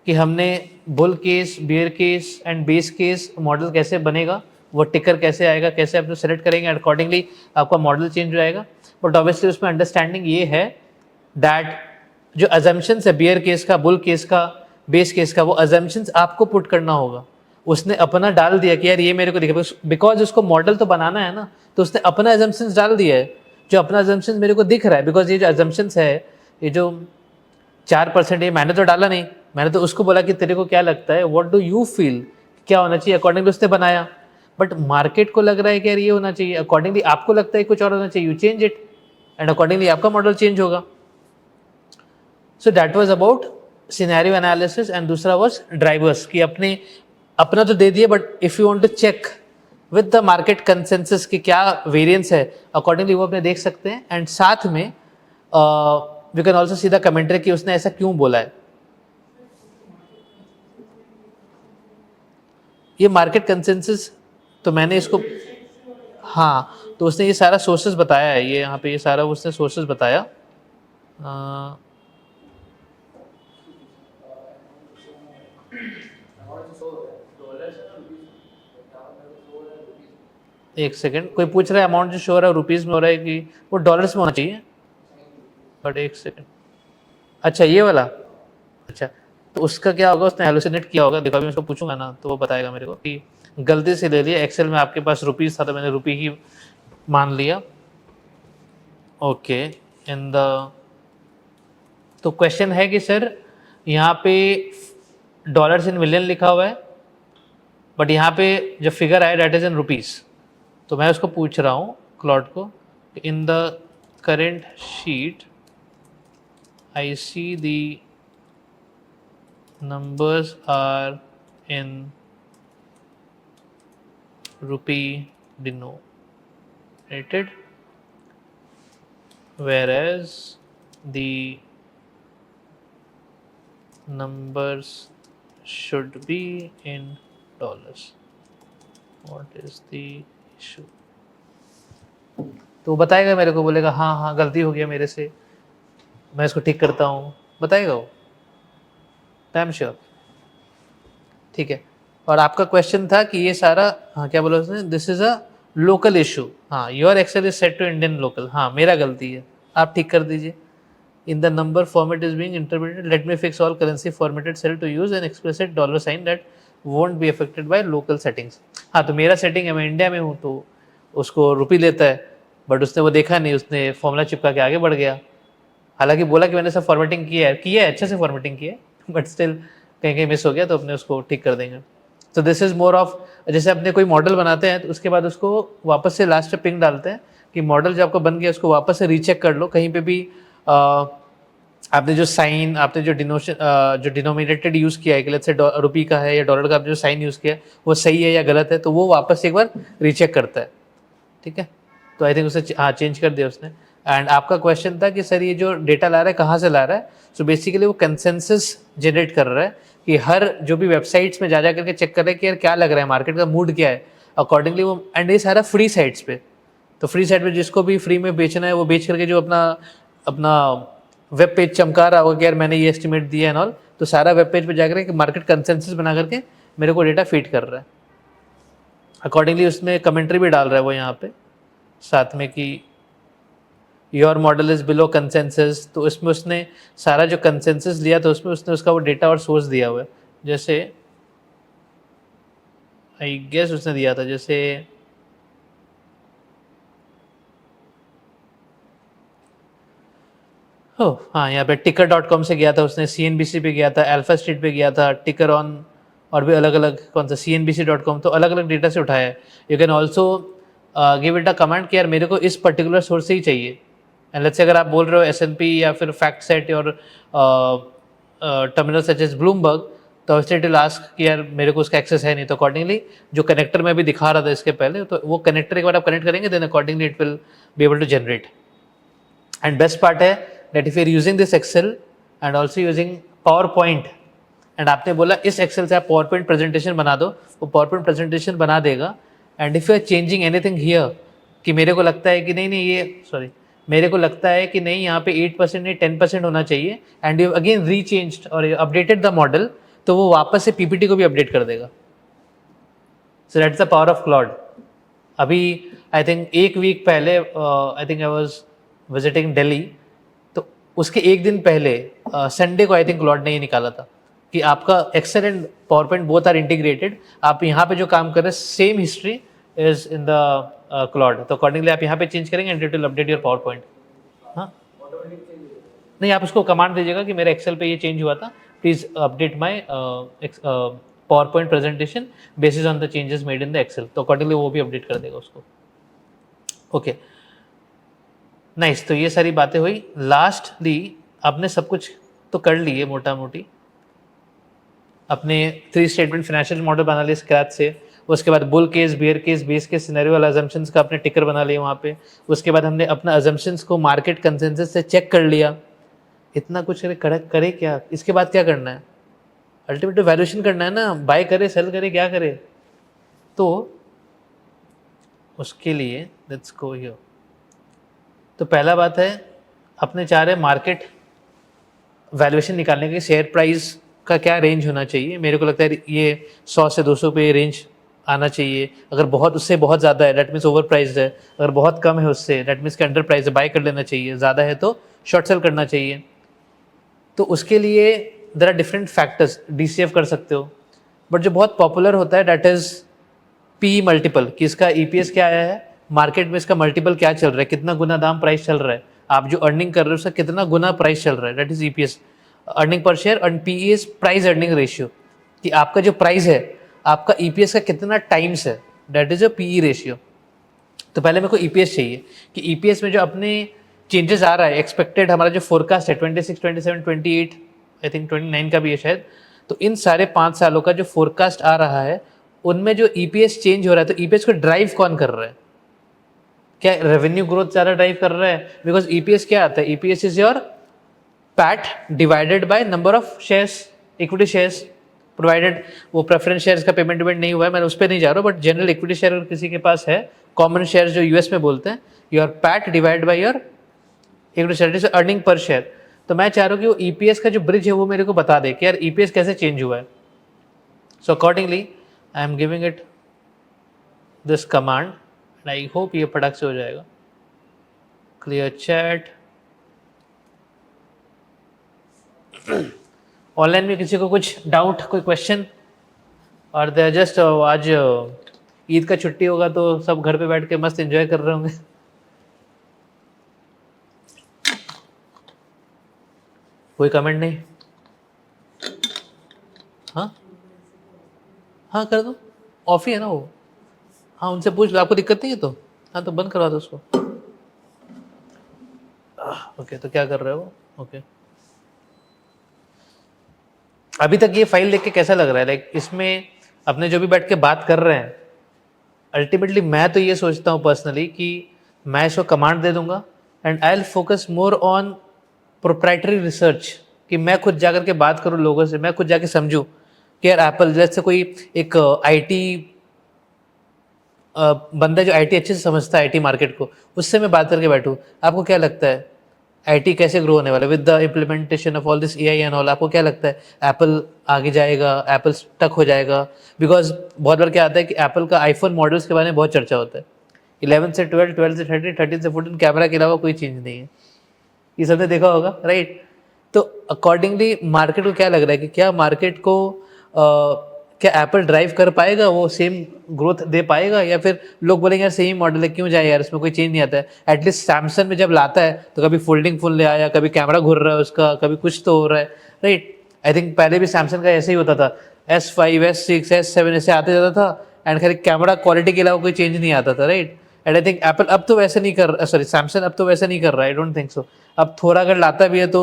कि हमने bull case, bear case and base case model कैसे बनेगा, वो टिकर कैसे आएगा, कैसे आप सेलेक्ट करेंगे, अकॉर्डिंगली आपका मॉडल चेंज हो जाएगा। बट ऑब्वियसली उसमें अंडरस्टैंडिंग ये है दैट जो अजम्पशंस है बियर केस का, बुल केस का, बेस केस का, वो अजम्पशंस आपको पुट करना होगा। उसने अपना डाल दिया कि यार ये मेरे को दिखे, बिकॉज उसको मॉडल तो बनाना है ना, तो उसने अपना अजम्पशंस डाल दिया है। जो अपना अजम्पशंस मेरे को दिख रहा है, बिकॉज ये जो अजम्पशंस है, ये जो 4%, ये मैंने तो डाला नहीं, मैंने तो उसको बोला कि तेरे को क्या लगता है, व्हाट डू यू फील, क्या होना चाहिए, अकॉर्डिंगली उसने बनाया। बट मार्केट को लग रहा है कि यार ये होना चाहिए, अकॉर्डिंगली आपको लगता है कुछ और होना चाहिए, you change it and accordingly आपका मॉडल चेंज होगा। So that was about scenario analysis. And दूसरा वाज ड्राइवर्स कि अपना तो दे दिए, but if you want to check with the market consensus कि क्या वेरिएंस है, अकॉर्डिंगली वो अपने देख सकते हैं। एंड साथ में we can also see the commentary कि उसने ऐसा क्यों बोला है। ये मार्केट कंसेंसस तो मैंने इसको, हाँ, तो उसने ये सारा सोर्सेज बताया है, ये यहाँ पे ये सारा उसने सोर्सेज बताया। एक सेकंड, कोई पूछ रहा है अमाउंट जो शो हो रहा है रुपीज़ में हो रहा है कि वो डॉलर्स में होना चाहिए, बट एक सेकंड, अच्छा ये वाला, अच्छा तो उसका क्या होगा, उसने हेलुसिनेट किया होगा। देखो अभी मैं उसको पूछूंगा ना तो वो बताएगा मेरे को कि गलती से ले लिया, एक्सेल में आपके पास रुपीज़ था तो मैंने रुपी ही मान लिया। ओके, इन द, तो क्वेश्चन है कि सर यहाँ पे डॉलर्स इन मिलियन लिखा हुआ है, बट यहाँ पे जो फिगर आया डेट इज इन रुपीज़। तो मैं उसको पूछ रहा हूँ क्लॉड को, in the current sheet I see the numbers are in rupee denominated, whereas the numbers should be in dollars. What is the issue? तो बताएगा मेरे को, बोलेगा हाँ हाँ गलती हो गया मेरे से, मैं इसको ठीक करता हूँ, बताएगा वो, आई एम श्योर। ठीक है, और आपका क्वेश्चन था कि ये सारा, हाँ क्या बोला उसने, this is a local issue, हाँ your Excel is set to Indian local, हाँ मेरा गलती है, आप ठीक कर दीजिए। In the number format is being interpreted, let me fix all currency formatted cell to use an explicit dollar sign that won't be affected by local settings. हाँ तो मेरा सेटिंग है, मैं इंडिया में हूँ तो उसको रुपी लेता है, बट उसने वो देखा नहीं, उसने फॉर्मूला चिपका के आगे बढ़ गया। हालांकि बोला कि मैंने सब फॉर्मेटिंग की है अच्छे से फॉर्मेटिंग की है, बट स्टिल कहीं कहीं मिस हो गया तो अपने उसको ठीक कर देंगे। तो दिस इज़ मोर ऑफ, जैसे अपने कोई मॉडल बनाते हैं तो उसके बाद उसको वापस से लास्ट में पिंग डालते हैं कि मॉडल जो आपका बन गया उसको वापस से रीचेक कर लो, कहीं पे भी आपने जो साइन, आपने जो जो डिनोमिनेटेड यूज़ किया है कि लेट्स से रुपी का है या डॉलर का, आपने जो साइन यूज़ किया है वो सही है या गलत है, तो वो वापस एक बार रीचेक करता है। ठीक है, तो आई थिंक उसे हाँ चेंज कर दिया उसने। एंड आपका क्वेश्चन था कि सर ये जो डेटा ला रहा है कहाँ से ला रहा है, सो बेसिकली वो कंसेंसस जनरेट कर रहा है कि हर जो भी वेबसाइट्स में जा करके चेक कर रहे हैं कि यार क्या लग रहा है, मार्केट का मूड क्या है, अकॉर्डिंगली वो, एंड ये सारा फ्री साइट्स पे, तो फ्री साइट पे जिसको भी फ्री में बेचना है वो बेच करके जो अपना अपना वेब पेज चमका रहा होगा कि यार मैंने ये एस्टिमेट दिया है ऑल, तो सारा वेब पेज पे जाकर मार्केट कंसेंसस बना करके मेरे को डेटा फीड कर रहा है। अकॉर्डिंगली उसमें कमेंट्री भी डाल रहा है वो यहाँ पे साथ में कि your model is below consensus, तो इसमें उसने सारा जो कंसेंसस लिया तो उसमें उसने उसका वो डेटा और सोर्स दिया हुआ है। जैसे आई गेस उसने दिया था, जैसे हाँ, यहाँ पे ticker.com से गया था उसने, CNBC पे गया था, अल्फा स्ट्रीट पे गया था, टिकर ऑन, और भी अलग अलग, कौन सा CNBC.com, तो अलग अलग डेटा से उठाया है. You can also give it a command कि यार मेरे को इस पर्टिकुलर सोर्स से ही चाहिए. एंड लेट्स से अगर आप बोल रहे हो S&P या फिर फैक्ट सेट और टर्मिनल सच एज ब्लूमबर्ग, तो ऑब्वियसली इट विल आस्क कि यार मेरे को उसका एक्सेस है नहीं, तो अकॉर्डिंगली जो कनेक्टर मैं भी दिखा रहा था इसके पहले, तो वो कनेक्टर एक बार आप कनेक्ट करेंगे, then accordingly it will be able to generate. And best part है that if you are using this Excel and also using PowerPoint, and आपने बोला इस Excel से आप PowerPoint presentation बना दो, वो PowerPoint presentation बना देगा. and if you are changing anything here, कि मेरे को लगता है कि नहीं ये सॉरी, मेरे को लगता है कि नहीं यहाँ पे 8% नहीं 10% होना चाहिए, एंड यू अगेन रीचेंज्ड और अपडेटेड द मॉडल, तो वो वापस से PPT को भी अपडेट कर देगा. So that's the power of cloud. अभी आई थिंक एक वीक पहले I think I was visiting Delhi, तो उसके एक दिन पहले संडे को आई थिंक क्लाउड ने ये निकाला था कि आपका Excel and PowerPoint both are integrated. आप यहाँ पे जो काम कर रहे हैं same history is in the cloud, तो अकॉर्डिंगली आप यहाँ पे चेंज करेंगे and it will update your PowerPoint. हाँ नहीं, आप उसको कमांड दीजिएगा कि मेरे एक्सेल पे ये चेंज हुआ था, please update my PowerPoint presentation basis on the changes made in the Excel, तो अकॉर्डिंगली वो भी अपडेट कर देगा उसको. Okay nice. तो ये सारी बातें हुई. लास्टली आपने सब कुछ तो कर लिए मोटा मोटी, अपने 3 स्टेटमेंट फाइनेंशियल मॉडल बना लिए स्क्रैच से. उसके बाद bull case, bear case, base case, scenario वाला अजम्पशंस का अपने टिकर बना लिया वहाँ पे. उसके बाद हमने अपना अजम्पशंस को मार्केट कंसेंसस से चेक कर लिया. इतना कुछ करे क्या, इसके बाद क्या करना है? अल्टीमेटली वैल्यूएशन करना है ना, बाय करे सेल करे क्या करे. तो उसके लिए लेट्स गो हियर. तो पहला बात है अपने चाह रहे मार्केट वैल्यूएशन निकालने के शेयर प्राइस का क्या रेंज होना चाहिए. मेरे को लगता है ये 100 से 200 पे रेंज आना चाहिए. अगर बहुत उससे बहुत ज़्यादा है दैट मीन्स ओवर प्राइस्ड है, अगर बहुत कम है उससे दैट मीन्स के अंडर प्राइस है, बाय कर लेना चाहिए. ज़्यादा है तो शॉर्ट सेल करना चाहिए. तो उसके लिए there are different factors. DCF कर सकते हो, बट जो बहुत पॉपुलर होता है दैट इज़ PE मल्टीपल, कि इसका EPS क्या आया है, मार्केट में इसका मल्टीपल क्या चल रहा है, कितना गुना दाम प्राइस चल रहा है, आप जो अर्निंग कर रहे हो उसका कितना गुना प्राइस चल रहा है, that is EPS, earning per share. और PE is price earning ratio, कि आपका जो प्राइस है आपका EPS का कितना टाइम्स है, that is a PE ratio. तो पहले मेरे को EPS चाहिए कि EPS में जो अपने चेंजेस आ रहा है एक्सपेक्टेड, हमारा जो फोरकास्ट है 26, 27, 28, आई थिंक 29 का भी है शायद, तो इन सारे 5 सालों का जो फोरकास्ट आ रहा है उनमें जो EPS चेंज हो रहा है, तो EPS को ड्राइव कौन कर रहा है? क्या रेवेन्यू ग्रोथ ज़्यादा ड्राइव कर रहा है? बिकॉज EPS क्या आता है, EPS is your PAT divided by number of shares, equity shares, provided वो प्रेफरेंस शेयर्स का पेमेंट नहीं हुआ है, मैं उस पर नहीं जा रहा हूँ, बट जनरल इक्विटी शेयर अगर किसी के पास है, कॉमन शेयर्स जो US में बोलते हैं, your PAT divide by your equity share, earning per share. तो मैं चाह रहा हूँ कि वो EPS का जो ब्रिज है वो मेरे को बता दे कि यार EPS कैसे चेंज हुआ है. So accordingly I am giving it this command and I hope ये फटाक से हो जाएगा. Clear chat. ऑनलाइन में किसी को कुछ डाउट, कोई क्वेश्चन? और दे जस्ट आज ईद का छुट्टी होगा तो सब घर पे बैठ के मस्त एंजॉय कर रहे होंगे. कोई कमेंट नहीं? हाँ हाँ कर दो, ऑफ ही है ना वो. हाँ उनसे पूछ लो, आपको दिक्कत नहीं है तो. हाँ तो बंद करवा दो उसको. ओके तो क्या कर रहे हो? ओके अभी तक ये फाइल देख के कैसा लग रहा है? लाइक इसमें अपने जो भी बैठ के बात कर रहे हैं, अल्टीमेटली मैं तो ये सोचता हूँ पर्सनली कि मैं इसको कमांड दे दूंगा and I will focus more on proprietary research, कि मैं खुद जाकर के बात करूँ लोगों से, मैं खुद जाके समझूँ कि यार एप्पल जैसे कोई एक IT बंदा जो IT अच्छे से समझता है IT मार्केट को, उससे मैं बात करके बैठूँ. आपको क्या लगता है IT कैसे ग्रो होने वाला है with the implementation of all this AI and all? आपको क्या लगता है एप्पल आगे जाएगा, एप्पल स्टक हो जाएगा? बिकॉज बहुत बार क्या आता है कि एप्पल का आईफोन मॉडल्स के बारे में बहुत चर्चा होता है. 11 से 12, 12 से 13, 13 से 14 कैमरा के अलावा कोई चेंज नहीं है. ये सबने देखा होगा राइट? तो अकॉर्डिंगली मार्केट को क्या लग रहा है कि क्या मार्केट को क्या एप्पल ड्राइव कर पाएगा, वो सेम ग्रोथ दे पाएगा, या फिर लोग बोलेंगे यार सेम मॉडल है क्यों जाए यार, इसमें कोई चेंज नहीं आता है। एटलीस्ट सैमसंग में जब लाता है तो कभी फोल्डिंग फोन ले आया, कभी कैमरा घूर रहा है उसका, कभी कुछ तो हो रहा है, राइट। आई थिंक पहले भी सैमसंग का ऐसे ही होता था, S5 S6 S7 ऐसे आते जाता था, एंड खाली कैमरा क्वालिटी के अलावा कोई चेंज नहीं आता था, right. And I think Apple अब तो वैसे नहीं कर, सॉरी सैमसंग अब तो वैसे नहीं कर रहा है, आई डोंट थिंक सो। अब थोड़ा अगर लाता भी है तो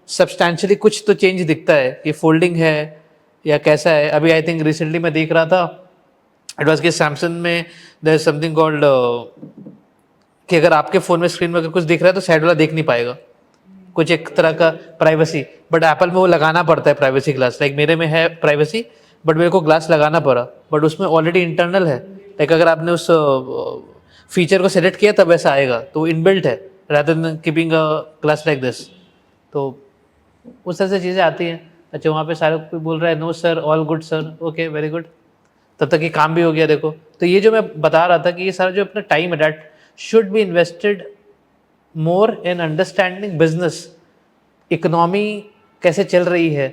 सब्सटैंशियली कुछ तो चेंज दिखता है, कि फोल्डिंग है या कैसा है। अभी आई थिंक रिसेंटली मैं देख रहा था, इट वॉज कि सैमसंग में देयर इज समथिंग कॉल्ड कि अगर आपके फ़ोन में स्क्रीन में अगर कुछ दिख रहा है तो साइड वाला देख नहीं पाएगा, कुछ एक तरह का प्राइवेसी। बट एप्पल में वो लगाना पड़ता है प्राइवेसी ग्लास, लाइक मेरे में है प्राइवेसी बट मेरे को ग्लास लगाना पड़ा, बट उसमें ऑलरेडी इंटरनल है। लाइक अगर आपने उस फीचर को सेलेक्ट किया तब ऐसा आएगा, तो इनबिल्ट है rather than keeping a glass like this. तो उस तरह से चीज़ें आती हैं। अच्छा, वहाँ पे सारे कोई बोल रहा है no sir, all good sir, okay very good, तब तक ये काम भी हो गया। देखो, तो ये जो मैं बता रहा था कि ये सारा जो अपना टाइम है that should be invested more in understanding business, economy कैसे चल रही है,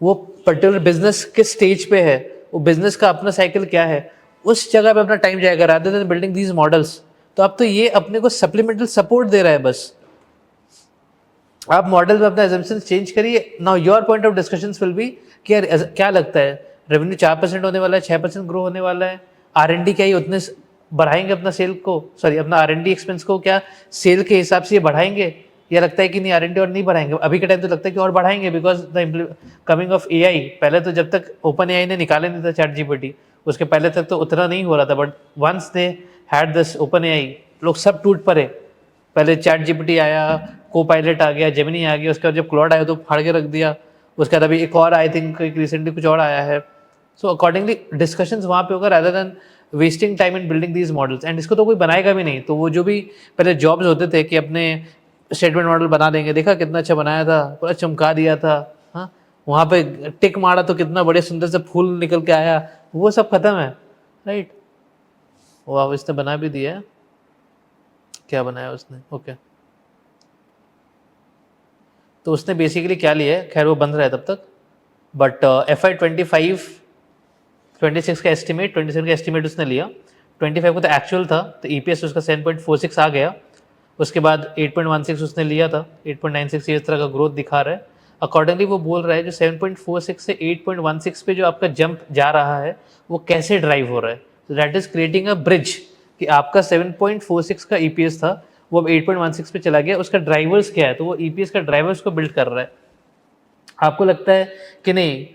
वो पर्टिकुलर बिजनेस किस स्टेज पे है, वो बिजनेस का अपना साइकिल क्या है, उस जगह पे अपना टाइम जाएगा rather than building these models. तो अब तो ये अपने को सप्लीमेंटल सपोर्ट दे रहा है बस। आप मॉडल में अपना एजम्पशन चेंज करिए। Now your point of discussions will be कि यार क्या लगता है, रेवेन्यू 4% होने वाला है, 6% ग्रो होने वाला है, R&D क्या ही उतने बढ़ाएंगे अपना सेल को, सॉरी अपना R&D एक्सपेंस को क्या सेल के हिसाब से ये बढ़ाएंगे, या लगता है कि नहीं R&D और नहीं बढ़ाएंगे? अभी के टाइम तो लगता है कि और बढ़ाएंगे because the coming of AI। पहले तो जब तक ओपन AI ने निकाले नहीं था ChatGPT, उसके पहले तक तो उतना नहीं हो रहा था, but once they had this Open AI लोग सब टूट पड़े। पहले ChatGPT आया, Co-Pilot आ गया, जेमिनी आ गया, उसके बाद जब क्लॉड आया तो फाड़ के रख दिया, उसके बाद अभी एक और आई थिंक रिसेंटली कुछ और आया है। सो अकॉर्डिंगली डिस्कशंस वहाँ पे होगा rather than wasting time in building these models. And इसको तो कोई बनाएगा भी नहीं, तो वो जो भी पहले जॉब्स होते थे कि अपने स्टेटमेंट मॉडल बना देंगे, देखा कितना अच्छा बनाया था, पूरा चमका दिया था, हाँ वहाँ पे टिक मारा तो कितना बड़े सुंदर से फूल निकल के आया, वो सब खत्म है, राइट। वो अब इसने बना भी दिया है, क्या बनाया उसने, ओके। तो उसने बेसिकली क्या लिया है, खैर वो बंद रहा है तब तक, बट FY 26 का एस्टिमेट, 27 का एस्टिमेट उसने लिया, 25 को तो एक्चुअल था, तो EPS उसका 7.46 आ गया। उसके बाद 8.16 उसने लिया था, 8.96 ये इस तरह का ग्रोथ दिखा रहा है। अकॉर्डिंगली वो बोल रहा है जो 7.46 से 8.16 पे जो आपका जंप जा रहा है वो कैसे ड्राइव हो रहा है, तो that is creating a bridge कि आपका 7.46 का EPS था वो अब 8.16 पे चला गया, उसका ड्राइवर्स क्या है, तो वो EPS का ड्राइवर्स को बिल्ड कर रहा है। आपको लगता है कि नहीं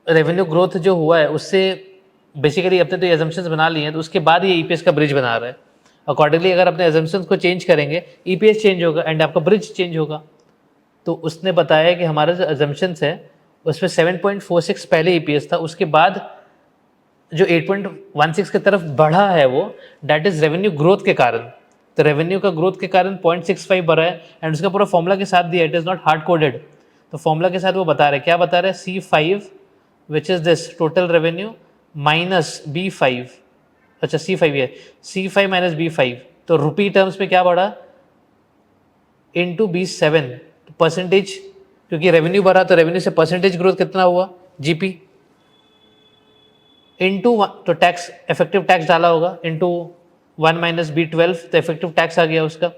रेवेन्यू ग्रोथ जो हुआ है उससे बेसिकली अपने तो एजम्पशंस बना लिए हैं, तो उसके बाद ये EPS का ब्रिज बना रहा है। अकॉर्डिंगली अगर अपने एजम्पशंस को चेंज करेंगे EPS चेंज होगा एंड आपका ब्रिज चेंज होगा। तो उसने बताया कि हमारा जो एजम्पशंस है उसमें 7.46 पहले EPS था, उसके बाद जो 8.16 की तरफ बढ़ा है वो दैट इज रेवेन्यू ग्रोथ के कारण। तो रेवेन्यू का ग्रोथ के कारण 0.65 बढ़ा है एंड उसका पूरा फॉर्मूला के साथ दिया, it is not hard coded. तो फॉर्मूला के साथ वो बता रहे, क्या बता रहे, C5 which is this total revenue minus B5, अच्छा C5 है, C5 माइनस B5, तो रुपी टर्म्स में क्या बढ़ा इंटू B7 परसेंटेज, क्योंकि रेवेन्यू बढ़ा तो रेवेन्यू से परसेंटेज ग्रोथ कितना हुआ GP इंटू, तो टैक्स इफेक्टिव टैक्स डाला होगा इंटू 1 माइनस B12, तो इफेक्टिव टैक्स आ गया उसका,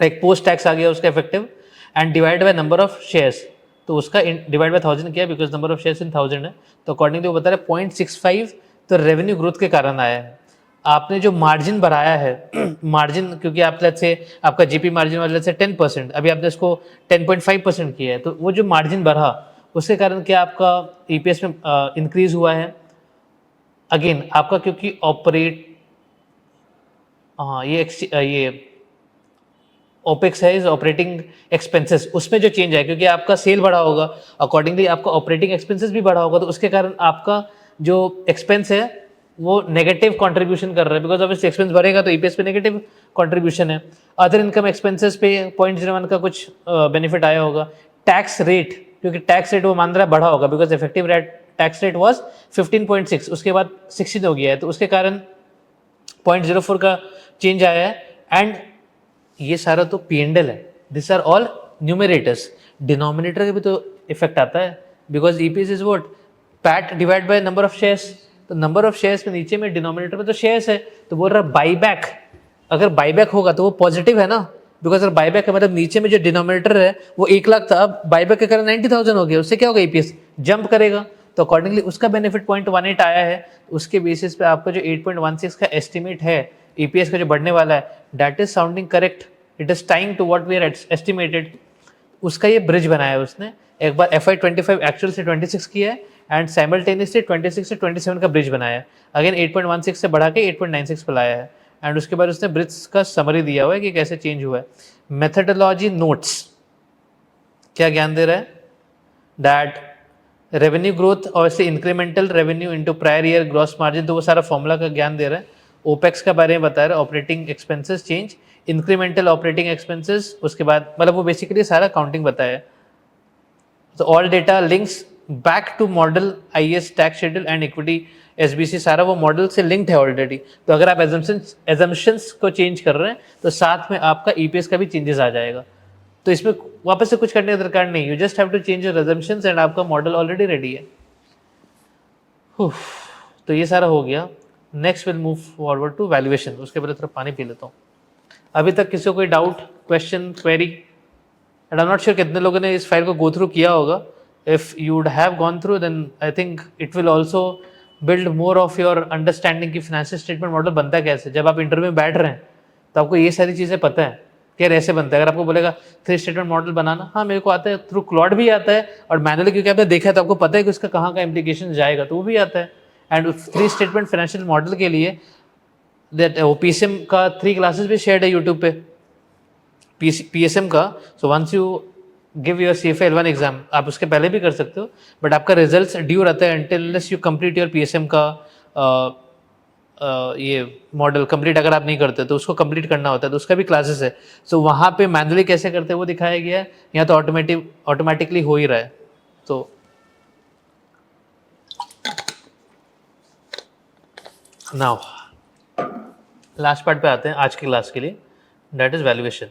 एक पोस्ट टैक्स आ गया उसका effective, and divide by number of shares, तो उसका डिवाइड बाय 1000 किया because number of shares in 1000 है। तो अकॉर्डिंगली वो बता रहे 0.65 तो रेवेन्यू ग्रोथ के कारण आया है। आपने जो मार्जिन बढ़ाया है मार्जिन क्योंकि आप लेट्स से आपका GP मार्जिन वाले से 10%, अभी आपने इसको 10.5% किया है, तो वो जो मार्जिन बढ़ा उसके कारण क्या आपका EPS में इंक्रीज हुआ है। अगेन आपका क्योंकि ऑपरेट, हाँ ये ओपेक्स है, इज ऑपरेटिंग एक्सपेंसेस, उसमें जो चेंज है क्योंकि आपका सेल बढ़ा होगा, अकॉर्डिंगली आपका ऑपरेटिंग एक्सपेंसेस भी बढ़ा होगा, तो उसके कारण आपका जो एक्सपेंस है वो नेगेटिव कंट्रीब्यूशन कर रहा है, बिकॉज ऑब्वियसली एक्सपेंस बढ़ेगा तो EPS पे नेगेटिव कंट्रीब्यूशन है। अदर इनकम एक्सपेंसेस पे 0.01 का कुछ बेनिफिट आया होगा। टैक्स रेट, क्योंकि टैक्स रेट वो मान रहा है बढ़ा होगा because effective rate tax rate was 15.6, उसके बाद 16 हो गया है, तो उसके कारण 0.04 का चेंज आया है। एंड ये सारा तो P&L है, this are all numerators, denominator का भी तो इफेक्ट आता है because EPS is what PAT divide by number of shares, तो नंबर ऑफ शेयर्स में नीचे में डिनोमिनेटर में तो शेयर्स है, तो बोल रहा बाईबैक, अगर बाईबैक होगा तो वो पॉजिटिव है ना, बिकॉज अगर बाईबैक है मतलब नीचे में जो डिनोमिनेटर है वो 1,00,000 था, अब बाईबैक के कारण 90,000 हो गया, उससे क्या होगा ईपीएस जंप करेगा, तो अकॉर्डिंगली उसका बेनिफिट 0.18 आया है, उसके बेसिस पे आपका जो 8.16 का एस्टिमेट है ईपीएस का जो बढ़ने वाला है, that is sounding correct, it is time to what we are estimated, उसका ये ब्रिज बनाया है उसने, एक बार FY25 एक्चुअल से 26 किया है एंड साइमल्टेनियसली 26 से 27 का ब्रिज बनाया है, अगेन 8.16 से बढ़ा के 8.96 पर लाया है, एंड उसके बाद उसने ब्रिज का समरी दिया हुआ है कि कैसे चेंज हुआ है। मेथडोलॉजी नोट्स क्या ज्ञान दे रहा है, that revenue growth obviously incremental revenue into prior year gross margin, तो वो सारा फॉर्मूला का ज्ञान दे रहा है, ओपेक्स के बारे में बता रहा है, operating expenses change, incremental operating expenses, उसके बाद मतलब वो बेसिकली सारा काउंटिंग बताया है। तो all data links back to model IAS tax schedule and equity SBC, सारा वो मॉडल से लिंक्ड है ऑलरेडी, तो अगर आप एजम्पशंस को चेंज कर रहे हैं तो साथ में आपका ईपीएस का भी चेंजेस आ जाएगा, तो इसमें वापस से कुछ करने की दरकार नहीं, you just have to change your assumptions and आपका मॉडल ऑलरेडी रेडी है। तो ये सारा हो गया, next will move forward to valuation, उसके पहले थोड़ा पानी पी लेता हूँ। अभी तक किसी को कोई doubt, question, query? And I am not sure कितने लोगों ने इस फाइल को गो थ्रू किया होगा, if you would have gone through then I think it will also build more of your understanding कि फाइनेंशियल स्टेटमेंट मॉडल बनता कैसे, जब आप इंटरव्यू में बैठ रहे हैं तो आपको ये सारी चीज़ें पता है कि यार ऐसे बनता है, अगर आपको बोलेगा 3 स्टेटमेंट मॉडल बनाना, हाँ मेरे को आता है, थ्रू क्लॉड भी आता है, और मैनुअली क्योंकि आपने देखा है तो आपको पता है कि उसका कहाँ का इम्प्लीकेशन जाएगा, तो वो भी आता है। एंड 3 स्टेटमेंट फाइनेंशियल मॉडल के लिए दैट पीसीएम का 3 क्लासेस भी शेयर्ड है यूट्यूब पे पीएसएम का, so once you give your CFA L1 exam, आप उसके पहले भी कर सकते हो, बट आपका रिजल्ट्स ड्यू रहता है until you complete your PSM का ये मॉडल कंप्लीट, अगर आप नहीं करते तो उसको कंप्लीट करना होता है, तो उसका भी क्लासेस है, सो वहाँ पे मैनुअली कैसे करते हैं वो दिखाया गया है, यहाँ तो ऑटोमेटिकली हो ही रहा है। तो नाउ लास्ट पार्ट पे आते हैं आज की क्लास के लिए, दैट इज वैल्यूएशन।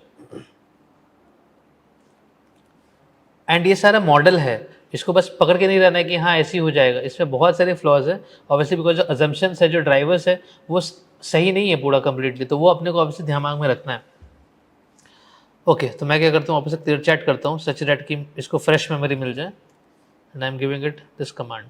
एंड ये सारा मॉडल है, इसको बस पकड़ के नहीं रहना है कि हाँ ऐसे ही हो जाएगा, इसमें बहुत सारे फ्लॉज है ऑब्वियसली, बिकॉज जो अजम्पशंस है, जो ड्राइवर्स है वो सही नहीं है पूरा कंप्लीटली, तो वो अपने को ऑब्वियसली दिमाग में रखना है। ओके तो मैं क्या करता हूँ, वापस से क्लियर चैट करता हूँ सच दैट कि इसको फ्रेश मेमोरी मिल जाए, and I am giving it this command,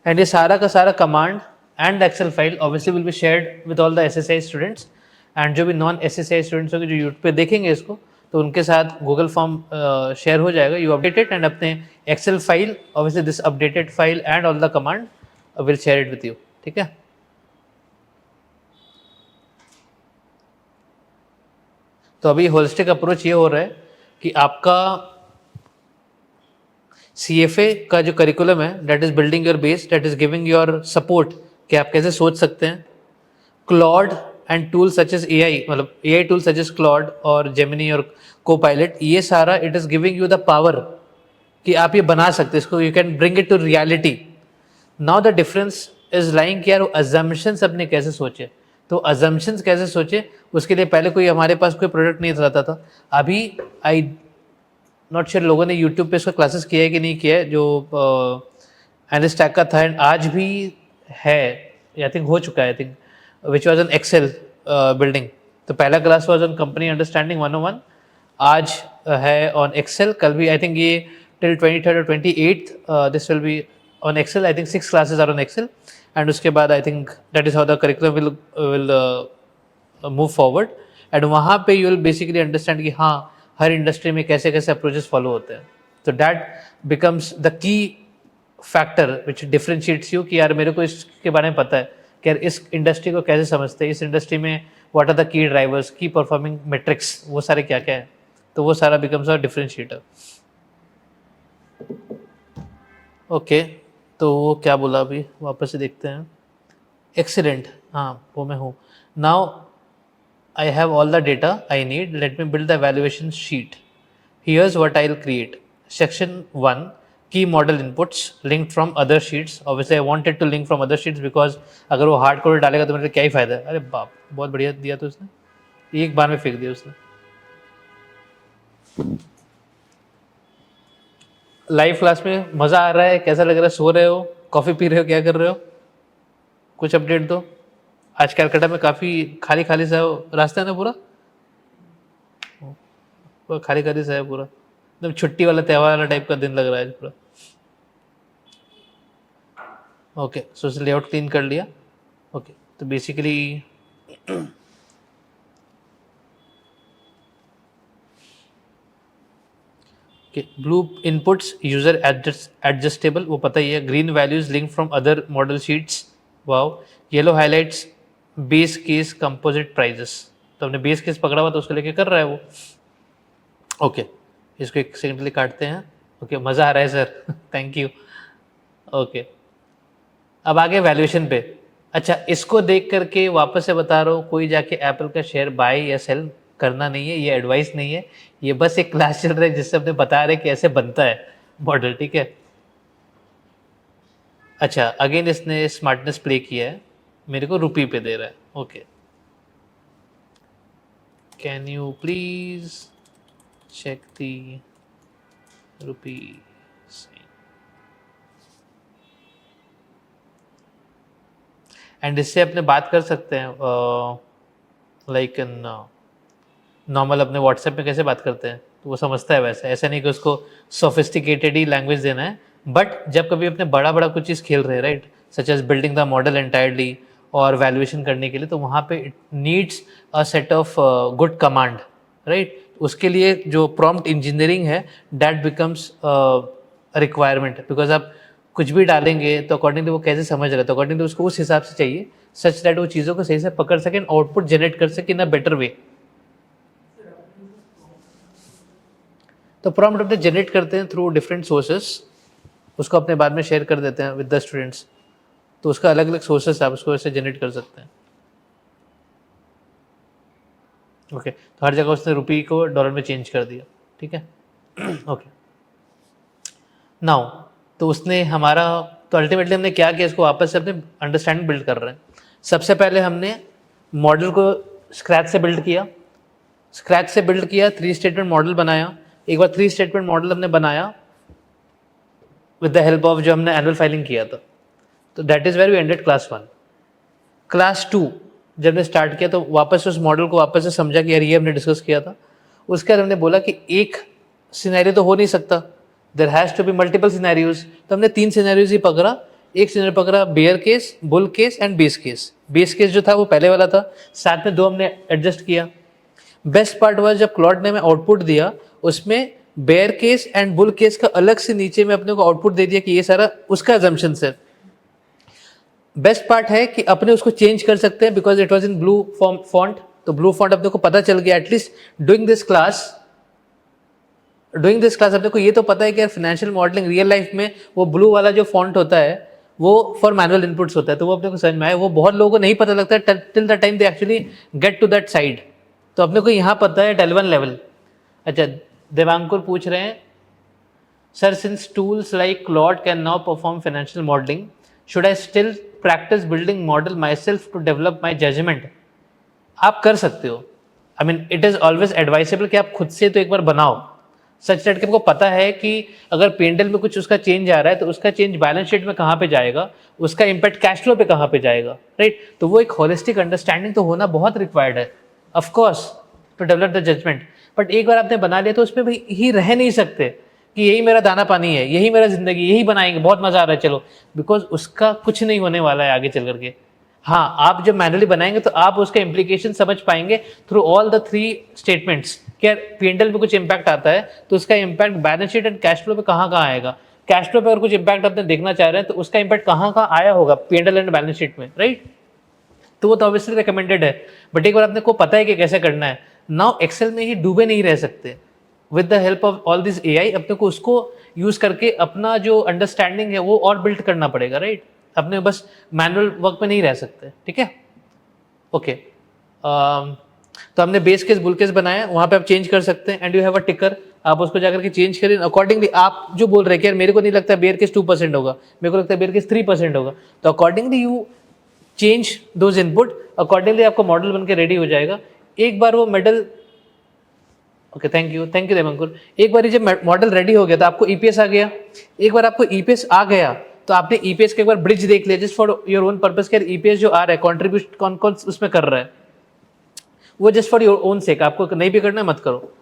and ये सारा का सारा command and Excel file obviously will be shared with all the SSI students, and जो भी नॉन SSI स्टूडेंट्स होंगे जो यूट्यूब पे देखेंगे इसको, तो उनके साथ गूगल फॉर्म शेयर हो जाएगा, यू अपडेट इट एंड अपने Excel file, obviously this updated file and all the command will share it with you, ठीक है। तो अभी होलिस्टिक अप्रोच ये हो रहा है कि आपका CFA का जो करिकुलम है that is building your base, that is giving your support कि आप कैसे सोच सकते हैं, Claude and tool such as AI, मतलब AI tool such as Claude और जेमिनी और कोपायलट, ये सारा it is giving you the power कि आप ये बना सकते हैं इसको, you can bring it to reality. Now the difference is lying कि यार अजम्पशंस अपने कैसे सोचे, तो अजम्पशंस कैसे सोचे उसके लिए पहले कोई हमारे पास कोई प्रोडक्ट नहीं रहता था, अभी आई नॉट श्योर लोगों ने यूट्यूब पे इसका क्लासेस किया है कि नहीं किया है, जो एनालिस्टैक का था एंड आज भी है, आई थिंक हो चुका है, I think which was an Excel building, तो पहला class was on company understanding 101, आज है ऑन एक्सेल, कल भी आई थिंक ये टिल 23rd और 28th this will be on Excel, I think 6 classes are on Excel, and उसके बाद I think that is how the curriculum will move forward, and वहाँ पे यू विल बेसिकली अंडरस्टैंड कि हाँ हर industry में कैसे कैसे अप्रोचेस फॉलो होते हैं, तो that becomes the key factor which differentiates you कि यार मेरे को इसके बारे में पता है कि यार इस इंडस्ट्री को कैसे समझते हैं, इस इंडस्ट्री में what are the key drivers, key performing metrics, वो सारे क्या क्या है, तो वो सारा बिकम्स अ डिफ्रेंशिएटर। ओके तो वो क्या बोला अभी वापस से देखते हैं, एक्सीलेंट, हाँ वो मैं हूँ। Now I have all the data I need. Let me build the evaluation sheet. Here's what I'll create. Section 1, key model inputs linked from other sheets. Obviously, I wanted to link from other sheets because अगर वो hard code डालेगा तो मेरे क्या ही फायदा है। अरे बाप, बहुत बढ़िया दिया तो उसने, एक बार में फेंक दिया उसने। लाइव क्लास में मज़ा आ रहा है, कैसा लग रहा है, सो रहे हो? कॉफ़ी पी रहे हो, क्या कर रहे हो? कुछ अपडेट दो। आज कलकत्ता में काफ़ी खाली खाली सा रास्ता है ना, पूरा पूरा खाली खाली सा है, पूरा एकदम छुट्टी वाला त्यौहार वाला टाइप का दिन लग रहा है पूरा। ओके, सो लेआउट क्लीन कर लिया। ओके, तो basically blue inputs user adjustable, वो पता ही है। Green values link from other model sheets, wow. Yellow highlights base case composite prices, तो हमने बेस केस पकड़ा हुआ तो उसको लेके कर रहा है वो। ओके, इसको एक सेकंड के लिए काटते हैं। ओके, मज़ा आ रहा है सर, थैंक यू। ओके, अब आगे वैल्यूएशन पे। अच्छा, इसको देख करके वापस से बता रहा हूँ, कोई जाके एप्पल का शेयर बाय या सेल करना नहीं है, ये एडवाइस नहीं है, ये बस एक क्लास चल रहा है जिससे अपने बता रहे कि ऐसे बनता है मॉडल, ठीक है। अच्छा, अगेन इसने स्मार्टनेस प्ले किया है, मेरे को रुपी पे दे रहा है। Okay, can you please check the rupee, and इससे अपने बात कर सकते हैं लाइक इन नॉर्मल अपने व्हाट्सएप में कैसे बात करते हैं, तो वो समझता है वैसे। ऐसा नहीं कि उसको सोफिस्टिकेटेड ही लैंग्वेज देना है, बट जब कभी अपने बड़ा बड़ा कुछ चीज़ खेल रहे हैं, right, such as building the model entirely और वैल्यूएशन करने के लिए, तो वहाँ पे it needs a set of good command, right. उसके लिए जो प्रॉम्प्ट इंजीनियरिंग है, दैट बिकम्स रिक्वायरमेंट, बिकॉज आप कुछ भी डालेंगे तो अकॉर्डिंगली वो कैसे समझ रहा है, तो अकॉर्डिंगली उसको उस हिसाब से चाहिए, सच दैट वो चीज़ों को सही से पकड़ सके, आउटपुट जनरेट कर सके इन अ बेटर वे। तो प्रॉम्प्ट अपने जनरेट करते हैं थ्रू डिफरेंट सोर्सेस, उसको अपने बाद में शेयर कर देते हैं विद द स्टूडेंट्स, तो उसका अलग अलग सोर्सेस आप उसको ऐसे जनरेट कर सकते हैं। ओके, तो हर जगह उसने रुपी को डॉलर में चेंज कर दिया, ठीक है। ओके, नाउ तो उसने हमारा, तो अल्टीमेटली हमने क्या किया, इसको वापस से अपने अंडरस्टैंडिंग बिल्ड कर रहे हैं। सबसे पहले हमने मॉडल को स्क्रैच से बिल्ड किया, स्क्रैच से बिल्ड किया, 3 स्टेटमेंट मॉडल बनाया। एक बार 3 स्टेटमेंट मॉडल हमने बनाया विद द हेल्प ऑफ जो हमने एनुअल फाइलिंग किया था, तो that is where we ended class 1। Class 2 जब हमने स्टार्ट किया तो वापस उस मॉडल को वापस से समझा कि यार ये हमने डिस्कस किया था। उसके बाद हमने बोला कि एक सिनेरियो तो हो नहीं सकता, there has to be multiple scenarios, तो हमने 3 सिनेरियोज ही पकड़ा। एक सिनेरियो पकड़ा bear case, bull case and base case. Base case जो था वो पहले वाला था, साथ में 2 हमने एडजस्ट किया। बेस्ट पार्ट हुआ जब क्लॉड ने हमें आउटपुट दिया, उसमें bear case and bull case का अलग से नीचे में अपने को आउटपुट दे दिया कि ये सारा उसका अजम्पशन है। बेस्ट पार्ट है कि अपने उसको चेंज कर सकते हैं because it was in blue font, तो ब्लू फॉन्ट अपने को पता चल गया। एटलीस्ट डूइंग दिस क्लास अपने को ये तो पता है कि फाइनेंशियल मॉडलिंग रियल लाइफ में वो ब्लू वाला जो फॉन्ट होता है वो फॉर मैनुअल इनपुट्स होता है, तो वो अपने को समझ में आया। वो बहुत लोगों को नहीं पता लगता till the time they actually get to that side, तो अपने को यहाँ पता है L1 लेवल। अच्छा, देवांकुर पूछ रहे हैं, sir since tools like Claude can now perform financial modelling, should I still practice building model myself to develop my judgement? आप कर सकते हो, I mean it is always advisable कि आप खुद से तो एक बार बनाओ, सच दैट कि आपको पता है कि अगर पेंडल में कुछ उसका चेंज आ रहा है तो उसका चेंज बैलेंस शीट में कहाँ पे जाएगा, उसका इंपैक्ट कैश फ्लो पे कहाँ पे जाएगा, राइट। तो वो एक होलिस्टिक अंडरस्टैंडिंग तो होना बहुत रिक्वायर्ड है of course to develop the judgement. But एक बार आपने बना लिया तो उसमें भी ही रह नहीं सकते कि यही मेरा दाना पानी है, यही मेरा जिंदगी, यही बनाएंगे, बहुत मजा आ रहा है चलो, बिकॉज उसका कुछ नहीं होने वाला है आगे चल करके। हाँ, आप जब मैनुअली बनाएंगे तो आप उसका इम्प्लीकेशन समझ पाएंगे थ्रू ऑल द 3 स्टेटमेंट्स। क्या पीएनएल पे कुछ इंपैक्ट आता है तो उसका impact balance sheet and cash flow पे कहाँ कहाँ आएगा, कैश फ्लो पे अगर कुछ इंपैक्ट आपने देखना चाह रहे हैं तो उसका इंपैक्ट कहाँ कहाँ आया होगा पीएनएल एंड बैलेंस शीट में, राइट। तो वो तो ऑब्वियसली रिकमेंडेड है, बट एक बार आपने को पता है कि कैसे करना है, नाउ एक्सेल में ही डूबे नहीं रह सकते। With the help of all this AI अपने को उसको यूज करके अपना जो अंडरस्टैंडिंग है वो और बिल्ड करना पड़ेगा, राइट। अपने बस मैनुअल वर्क में नहीं रह सकते, ठीक है। ओके, तो हमने बेस केस बुल केस बनाया, वहाँ पे आप चेंज कर सकते हैं एंड यू हैव अ टिकर, आप उसको जाकर के चेंज करें अकॉर्डिंगली। आप जो बोल रहे हैं कि यार मेरे को नहीं लगता बेयर केस 2% होगा, मेरे को लगता है बेयर केस 3% होगा, तो accordingly you change those input, accordingly आपका मॉडल बन के रेडी हो जाएगा। एक बार वो मॉडल, ओके थैंक यू देवांकुर, एक बार जब मॉडल रेडी हो गया तो आपको ईपीएस आ गया। एक बार आपको ईपीएस आ गया तो आपने ईपीएस का एक बार ब्रिज देख लिया just for your own purpose के ईपीएस जो आ रहा है कॉन्ट्रीब्यूट कौन कौन उसमें कर रहा है, वो जस्ट फॉर योर ओन सेक, आपको नहीं भी करना है मत करो।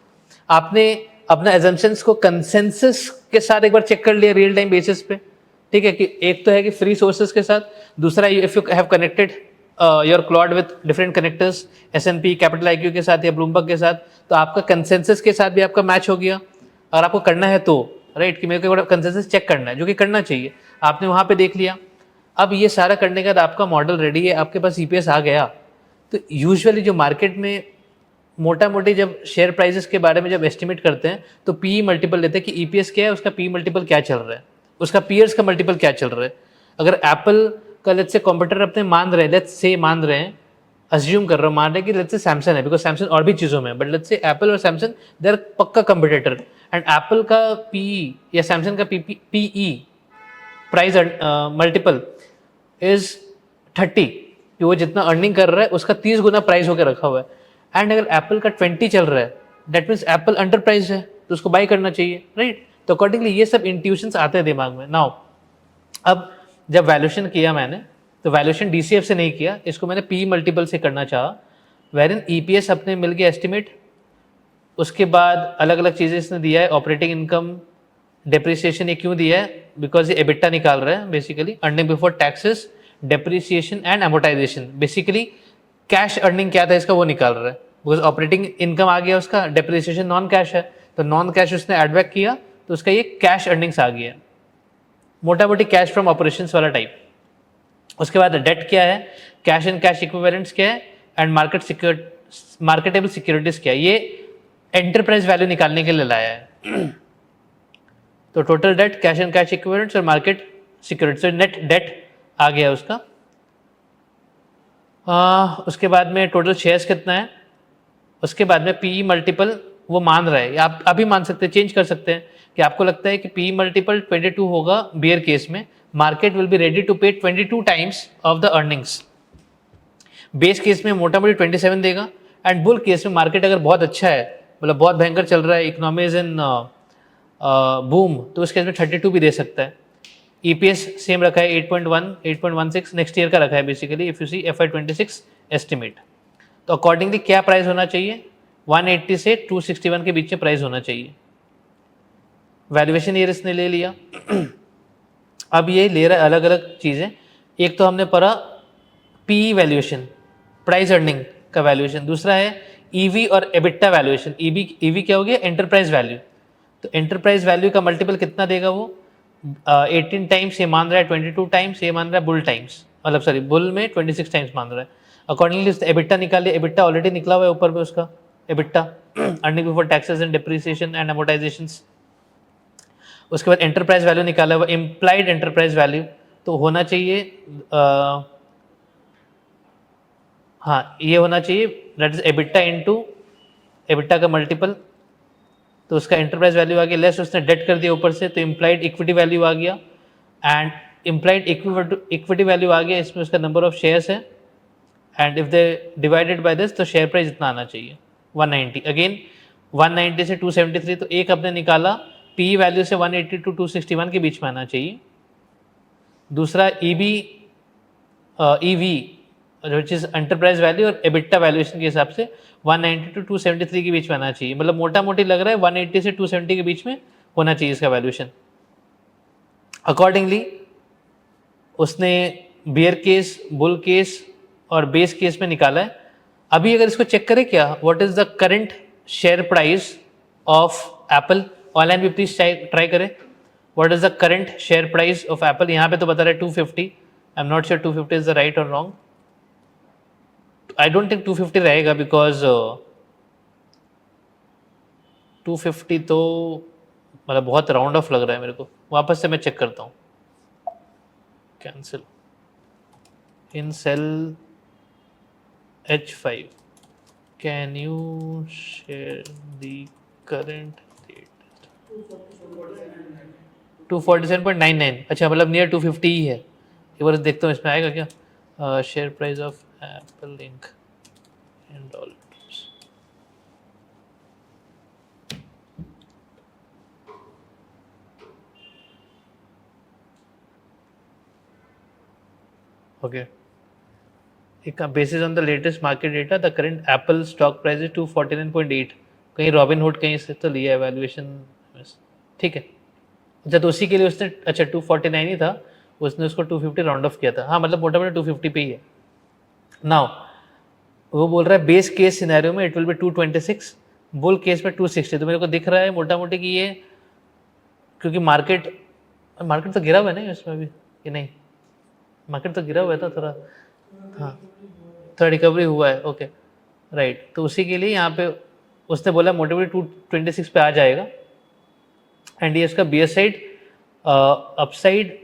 आपने अपना एजम्पशंस को कंसेंसस के साथ एक बार चेक कर लिया रियल टाइम बेसिस पे, ठीक है, कि एक तो है कि फ्री सोर्सेज के साथ, दूसरा if you have connected your Claude with different connectors S&P capital IQ के साथ या ब्लूमबर्ग के साथ, तो आपका कंसेंसस के साथ भी आपका मैच हो गया। अगर आपको करना है तो राइट कि मेरे को कंसेंसस चेक करना है, जो कि करना चाहिए, आपने वहाँ पे देख लिया। अब ये सारा करने के बाद आपका मॉडल रेडी है, आपके पास ईपीएस आ गया। तो यूजुअली जो मार्केट में मोटा मोटी जब शेयर प्राइसेस के बारे में जब एस्टिमेट करते हैं तो पी मल्टीपल लेते हैं कि ईपीएस क्या है, उसका पी मल्टीपल क्या चल रहा है, उसका पीयर्स का मल्टीपल क्या चल रहा है। अगर एप्पल का लेट्स से कॉम्पिटिटर अपने मान रहे हैं, लेट्स से मान रहे हैं, अज्यूम कर रहा हूँ, मान रहे हैं कि लेट्स से सैमसंग है, बिकॉज सैमसंग और भी चीज़ों में, बट लेट्स से एप्पल और सैमसंग दे आर पक्का कॉम्पिटिटर, एंड एप्पल का पीई या सैमसंग का पीई प्राइस मल्टीपल इज 30, कि वो जितना अर्निंग कर रहा है उसका 30 गुना प्राइस होकर रखा हुआ है। एंड अगर एप्पल का 20 चल रहा है, that means Apple under price है, तो उसको बाई करना चाहिए, राइट। तो अकॉर्डिंगली ये सब इंट्यूशंस आते हैं दिमाग में। नाउ अब जब वैल्यूएशन किया मैंने, तो वैल्यूएशन डीसीएफ से नहीं किया, इसको मैंने पी मल्टीपल से करना चाहा, वेरिन ईपीएस अपने मिल गया एस्टिमेट। उसके बाद अलग अलग चीज़ें इसने दिया है, ऑपरेटिंग इनकम, डेप्रिसिएशन, ये क्यों दिया है, बिकॉज ये एबिटा निकाल रहा है basically, earning before taxes, depreciation and amortisation, basically cash earning क्या था इसका वो निकाल रहा है, बिकॉज ऑपरेटिंग इनकम आ गया उसका, डेप्रिसिएशन नॉन कैश है, तो नॉन कैश उसने एड बैक किया, तो उसका ये कैश अर्निंग्स आ गया, मोटा मोटी कैश फ्रॉम ऑपरेशंस वाला टाइप। उसके बाद डेट क्या है, कैश एंड कैश इक्विवेलेंट्स क्या है, एंड मार्केटेबल सिक्योरिटीज क्या है, ये एंटरप्राइज वैल्यू निकालने के लिए लाया है। तो total date, cash and cash equivalents और मार्केट सिक्योरिटी, तो नेट डेट आ गया उसका। उसके बाद में टोटल शेयर्स कितना है, उसके बाद में पीई मल्टीपल वो मान रहा है, आप अभी मान सकते हैं, चेंज कर सकते हैं, कि आपको लगता है कि पीई मल्टीपल 22 होगा बियर केस में, market will be ready to pay 22 times of the earnings. Base case में मोटा मोटी 27 देगा, एंड बुल केस में मार्केट अगर बहुत अच्छा है, मतलब बहुत भयंकर चल रहा है, इकोनॉमी इज इन बूम, तो उस केस में 32 भी दे सकता है। ईपीएस सेम रखा है 8.1 8.16 नेक्स्ट ईयर का रखा है basically, if you see FY26 estimate. तो अकॉर्डिंगली क्या प्राइस होना चाहिए, 180 से 261 के बीच में प्राइस होना चाहिए। वैल्यूएशन ईयर इसने ले लिया। अब ये ले रहा है अलग अलग चीज़ें, एक तो हमने पढ़ा पीई वैल्यूएशन, प्राइस अर्निंग का वैल्यूएशन, दूसरा है ईवी और एबिटा वैल्यूएशन। ईवी क्या हो गया, एंटरप्राइज वैल्यू, तो एंटरप्राइज वैल्यू का मल्टीपल कितना देगा वो, 18 टाइम्स, ये मान रहा है 22 टाइम्स, ये मान रहा है बुल टाइम्स, मतलब सॉरी बुल में 26 टाइम्स मान रहा है। अकॉर्डिंगली उसने एबिटा निकाले, एबिटा ऑलरेडी निकला हुआ है ऊपर में उसका EBITDA, earning before taxes and depreciation and amortizations. उसके बाद एंटरप्राइज वैल्यू निकाला हुआ, इम्प्लाइड एंटरप्राइज वैल्यू, तो होना चाहिए हाँ ये होना चाहिए, that is EBITDA into EBITDA का मल्टीपल, तो उसका एंटरप्राइज वैल्यू आ गया, लेस उसने डेट कर दिया ऊपर से, तो इम्प्लाइड इक्विटी वैल्यू आ गया, एंड इम्प्लाइड इक्विटी वैल्यू आ गया, इसमें उसका नंबर ऑफ शेयर्स है, and if they divided by this, तो शेयर प्राइस इतना आना चाहिए 190। अगेन 190 से 273, तो एक अपने निकाला, पी वैल्यू से 180 टू 261 के बीच में आना चाहिए। दूसरा EB EV which is enterprise value और एबिटा वैल्यूएशन के हिसाब से 190 टू 273 के बीच में आना चाहिए, मतलब मोटा मोटी लग रहा है 180 से 270 के बीच में होना चाहिए इसका वैल्यूएशन। अकॉर्डिंगली उसने बियर केस, बुल केस और बेस केस में निकाला है। अभी अगर इसको चेक करें क्या, what is the current share price of Apple, online भी प्लीज ट्राई करें, what is the current share price of Apple. यहाँ पे तो बता रहा है 250, I am not sure 250 is the right और रॉन्ग, आई डोंट थिंक 250 रहेगा, बिकॉज 250 तो मतलब बहुत राउंड ऑफ लग रहा है मेरे को, वापस से मैं चेक करता हूँ। Cancel in cell H5, can you share the current rate, 247.99, अच्छा मतलब नियर 250 ही है। एक बार देखता हूँ इसमें आएगा क्या, share price of Apple ink in dollars. Okay, basis on the latest market data the current Apple stock price is 249.8। कहीं रॉबिन हुड कहीं से तो लिया एवेल्युएशन, ठीक है। अच्छा, तो उसी के लिए उसने, अच्छा 249 ही था, उसने उसको 250 राउंड ऑफ किया था। हाँ, मतलब मोटा मोटा 250 पे ही है। नाउ वो बोल रहा है बेस केस सिनेरियो में it will B 226, bull case में 260। तो मेरे को दिख रहा है मोटा मोटी कि ये, क्योंकि मार्केट तो गिरा हुआ है ना इसमें भी कि नहीं, मार्केट तो गिरा हुआ था थोड़ा, हाँ थोड़ा रिकवरी हुआ है, ओके राइट। तो उसी के लिए यहाँ पे उसने बोला मोटे मोटी 226 पे आ जाएगा। एंड ये इसका B S side upside,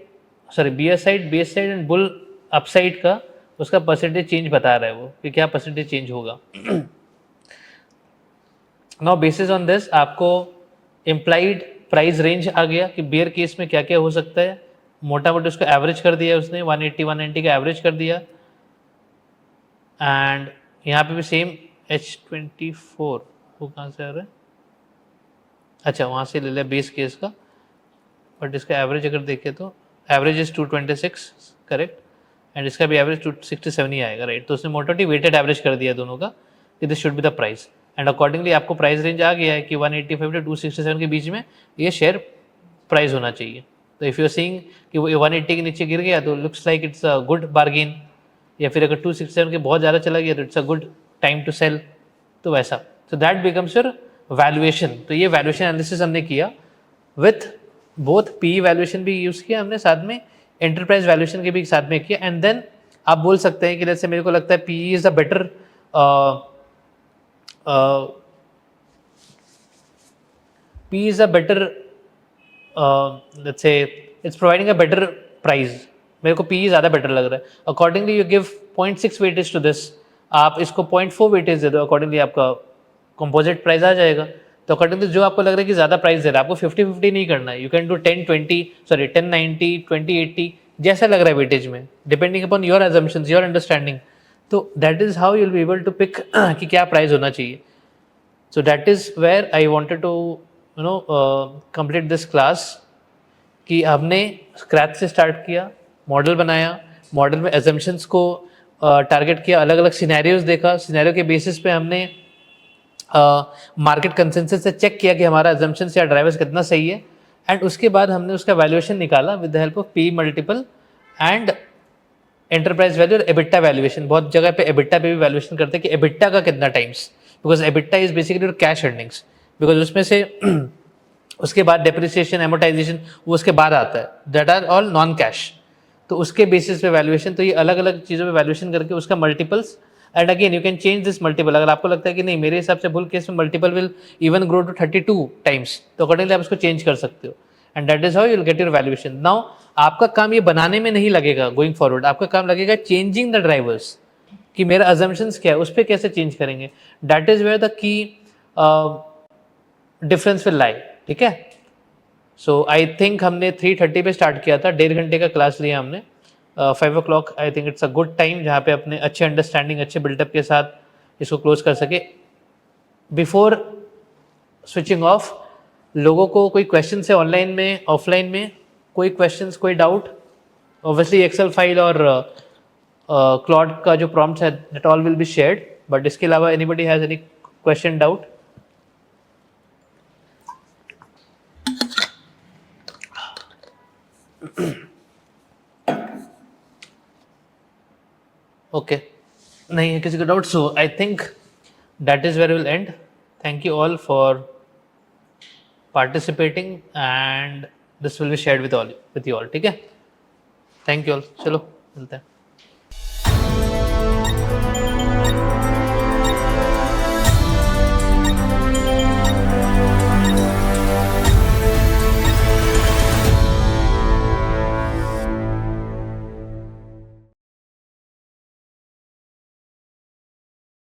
sorry B S side and bull upside का उसका परसेंटेज चेंज बता रहा है वो, कि क्या परसेंटेज चेंज होगा। नाउ बेसिस ऑन दिस आपको इम्प्लाइड प्राइस रेंज आ गया कि बियर केस में क्या क्या हो सकता है। मोटा मोटा उसको एवरेज कर दिया उसने, 180 190 का एवरेज कर दिया। एंड यहाँ पे भी सेम H24, वो कहाँ से आ रहा है, अच्छा वहाँ से ले लिया बेस केस का, बट इसका एवरेज अगर देखें तो एवरेज इज 226 करेक्ट, एंड इसका भी एवरेज 267 ही आएगा राइट। तो उसने मोटामोटी वेटेड एवरेज कर दिया दोनों का कि this should be the price. And accordingly आपको प्राइस रेंज आ गया है कि 185 टू 267 के बीच में ये शेयर प्राइस होना चाहिए। तो इफ़ यू आर सीइंग कि वो 180 के नीचे गिर गया तो looks like it's a good bargain, या फिर अगर 267 के बहुत ज़्यादा चला गया तो it's a good time to sell, तो वैसा। So that becomes your valuation. तो ये वैल्यूएशन एनालिसिस हमने किया विथ बोथ पी वैल्यूएशन भी यूज़ किया हमने साथ में, एंटरप्राइज वैल्यूएशन के भी साथ में किया। एंड देन आप बोल सकते हैं कि जैसे मेरे को लगता है P is a better, P is a better, let's say it's providing a better price, मेरे को P ज़्यादा बेटर लग रहा है। Accordingly you give 0.6 weightage to this, आप इसको 0.4 वेटेज दे दो, अकॉर्डिंगली आपका कंपोजिट प्राइस आ जाएगा। तो अकॉर्डिंगली जो आपको लग रहा है कि ज़्यादा प्राइस दे रहा है, आपको 50-50 नहीं करना है, यू कैन डू 10-20, सॉरी 10-90, 20-80, जैसा लग रहा है वेटेज में, depending upon your assumptions, your understanding. तो that is how you will be able to pick कि क्या प्राइस होना चाहिए। So that is where I wanted to complete this class, कि हमने स्क्रैच से स्टार्ट किया, मॉडल बनाया, मॉडल में एजम्पशंस को टारगेट किया, अलग अलग सिनेरियोज देखा, सिनेरियो के बेसिस पे हमने मार्केट कंसेंसस से चेक किया कि हमारा एजम्पशंस या ड्राइवर्स कितना सही है, एंड उसके बाद हमने उसका वैल्यूएशन निकाला with the help of P multiple and enterprise value और एबिटा वैल्यूएशन। बहुत जगह पे एबिटा पे भी वैल्यूएशन करते हैं कि एबिटा का कितना times, because EBITDA is basically cash earnings, because उसमें से उसके बाद डेप्रिसिएशन एमोटाइजेशन वो उसके बाद आता है, that are all non cash. तो उसके बेसिस पे वैल्यूएशन, तो ये अलग अलग चीज़ों पे वैल्यूएशन करके उसका multiples, and again you can change this multiple. अगर आपको लगता है कि नहीं मेरे हिसाब से बुल केस में multiple will even grow to 32 times, तो अकॉर्डिंगली आप इसको चेंज कर सकते हो, and that is how you will get your valuation. Now आपका काम ये बनाने में नहीं लगेगा गोइंग फॉरवर्ड, आपका काम लगेगा चेंजिंग द ड्राइवर्स, कि मेरा अजम्पशंस क्या है, उस पर कैसे चेंज करेंगे। That is where the key difference will lie, ठीक है। सो आई थिंक हमने 3:30 पे स्टार्ट किया था, 1.5 घंटे का क्लास लिया हमने। 5 o'clock I think it's a good time, जहाँ पे अपने अच्छे अंडरस्टैंडिंग, अच्छे बिल्डअप के साथ इसको क्लोज कर सके। बिफोर स्विचिंग ऑफ, लोगों को कोई क्वेश्चन है ऑनलाइन में, ऑफलाइन में, कोई क्वेश्चंस, कोई डाउट? ऑब्वियसली एक्सेल फाइल और क्लॉड का जो प्रॉम्प्ट है that all will be shared, but इसके अलावा anybody has any question, doubt? Okay, नहीं है किसी का doubt, so I think that is where will end. Thank you all for participating and this will be shared with all, with you all, ठीक है। Thank you all, चलो मिलते हैं।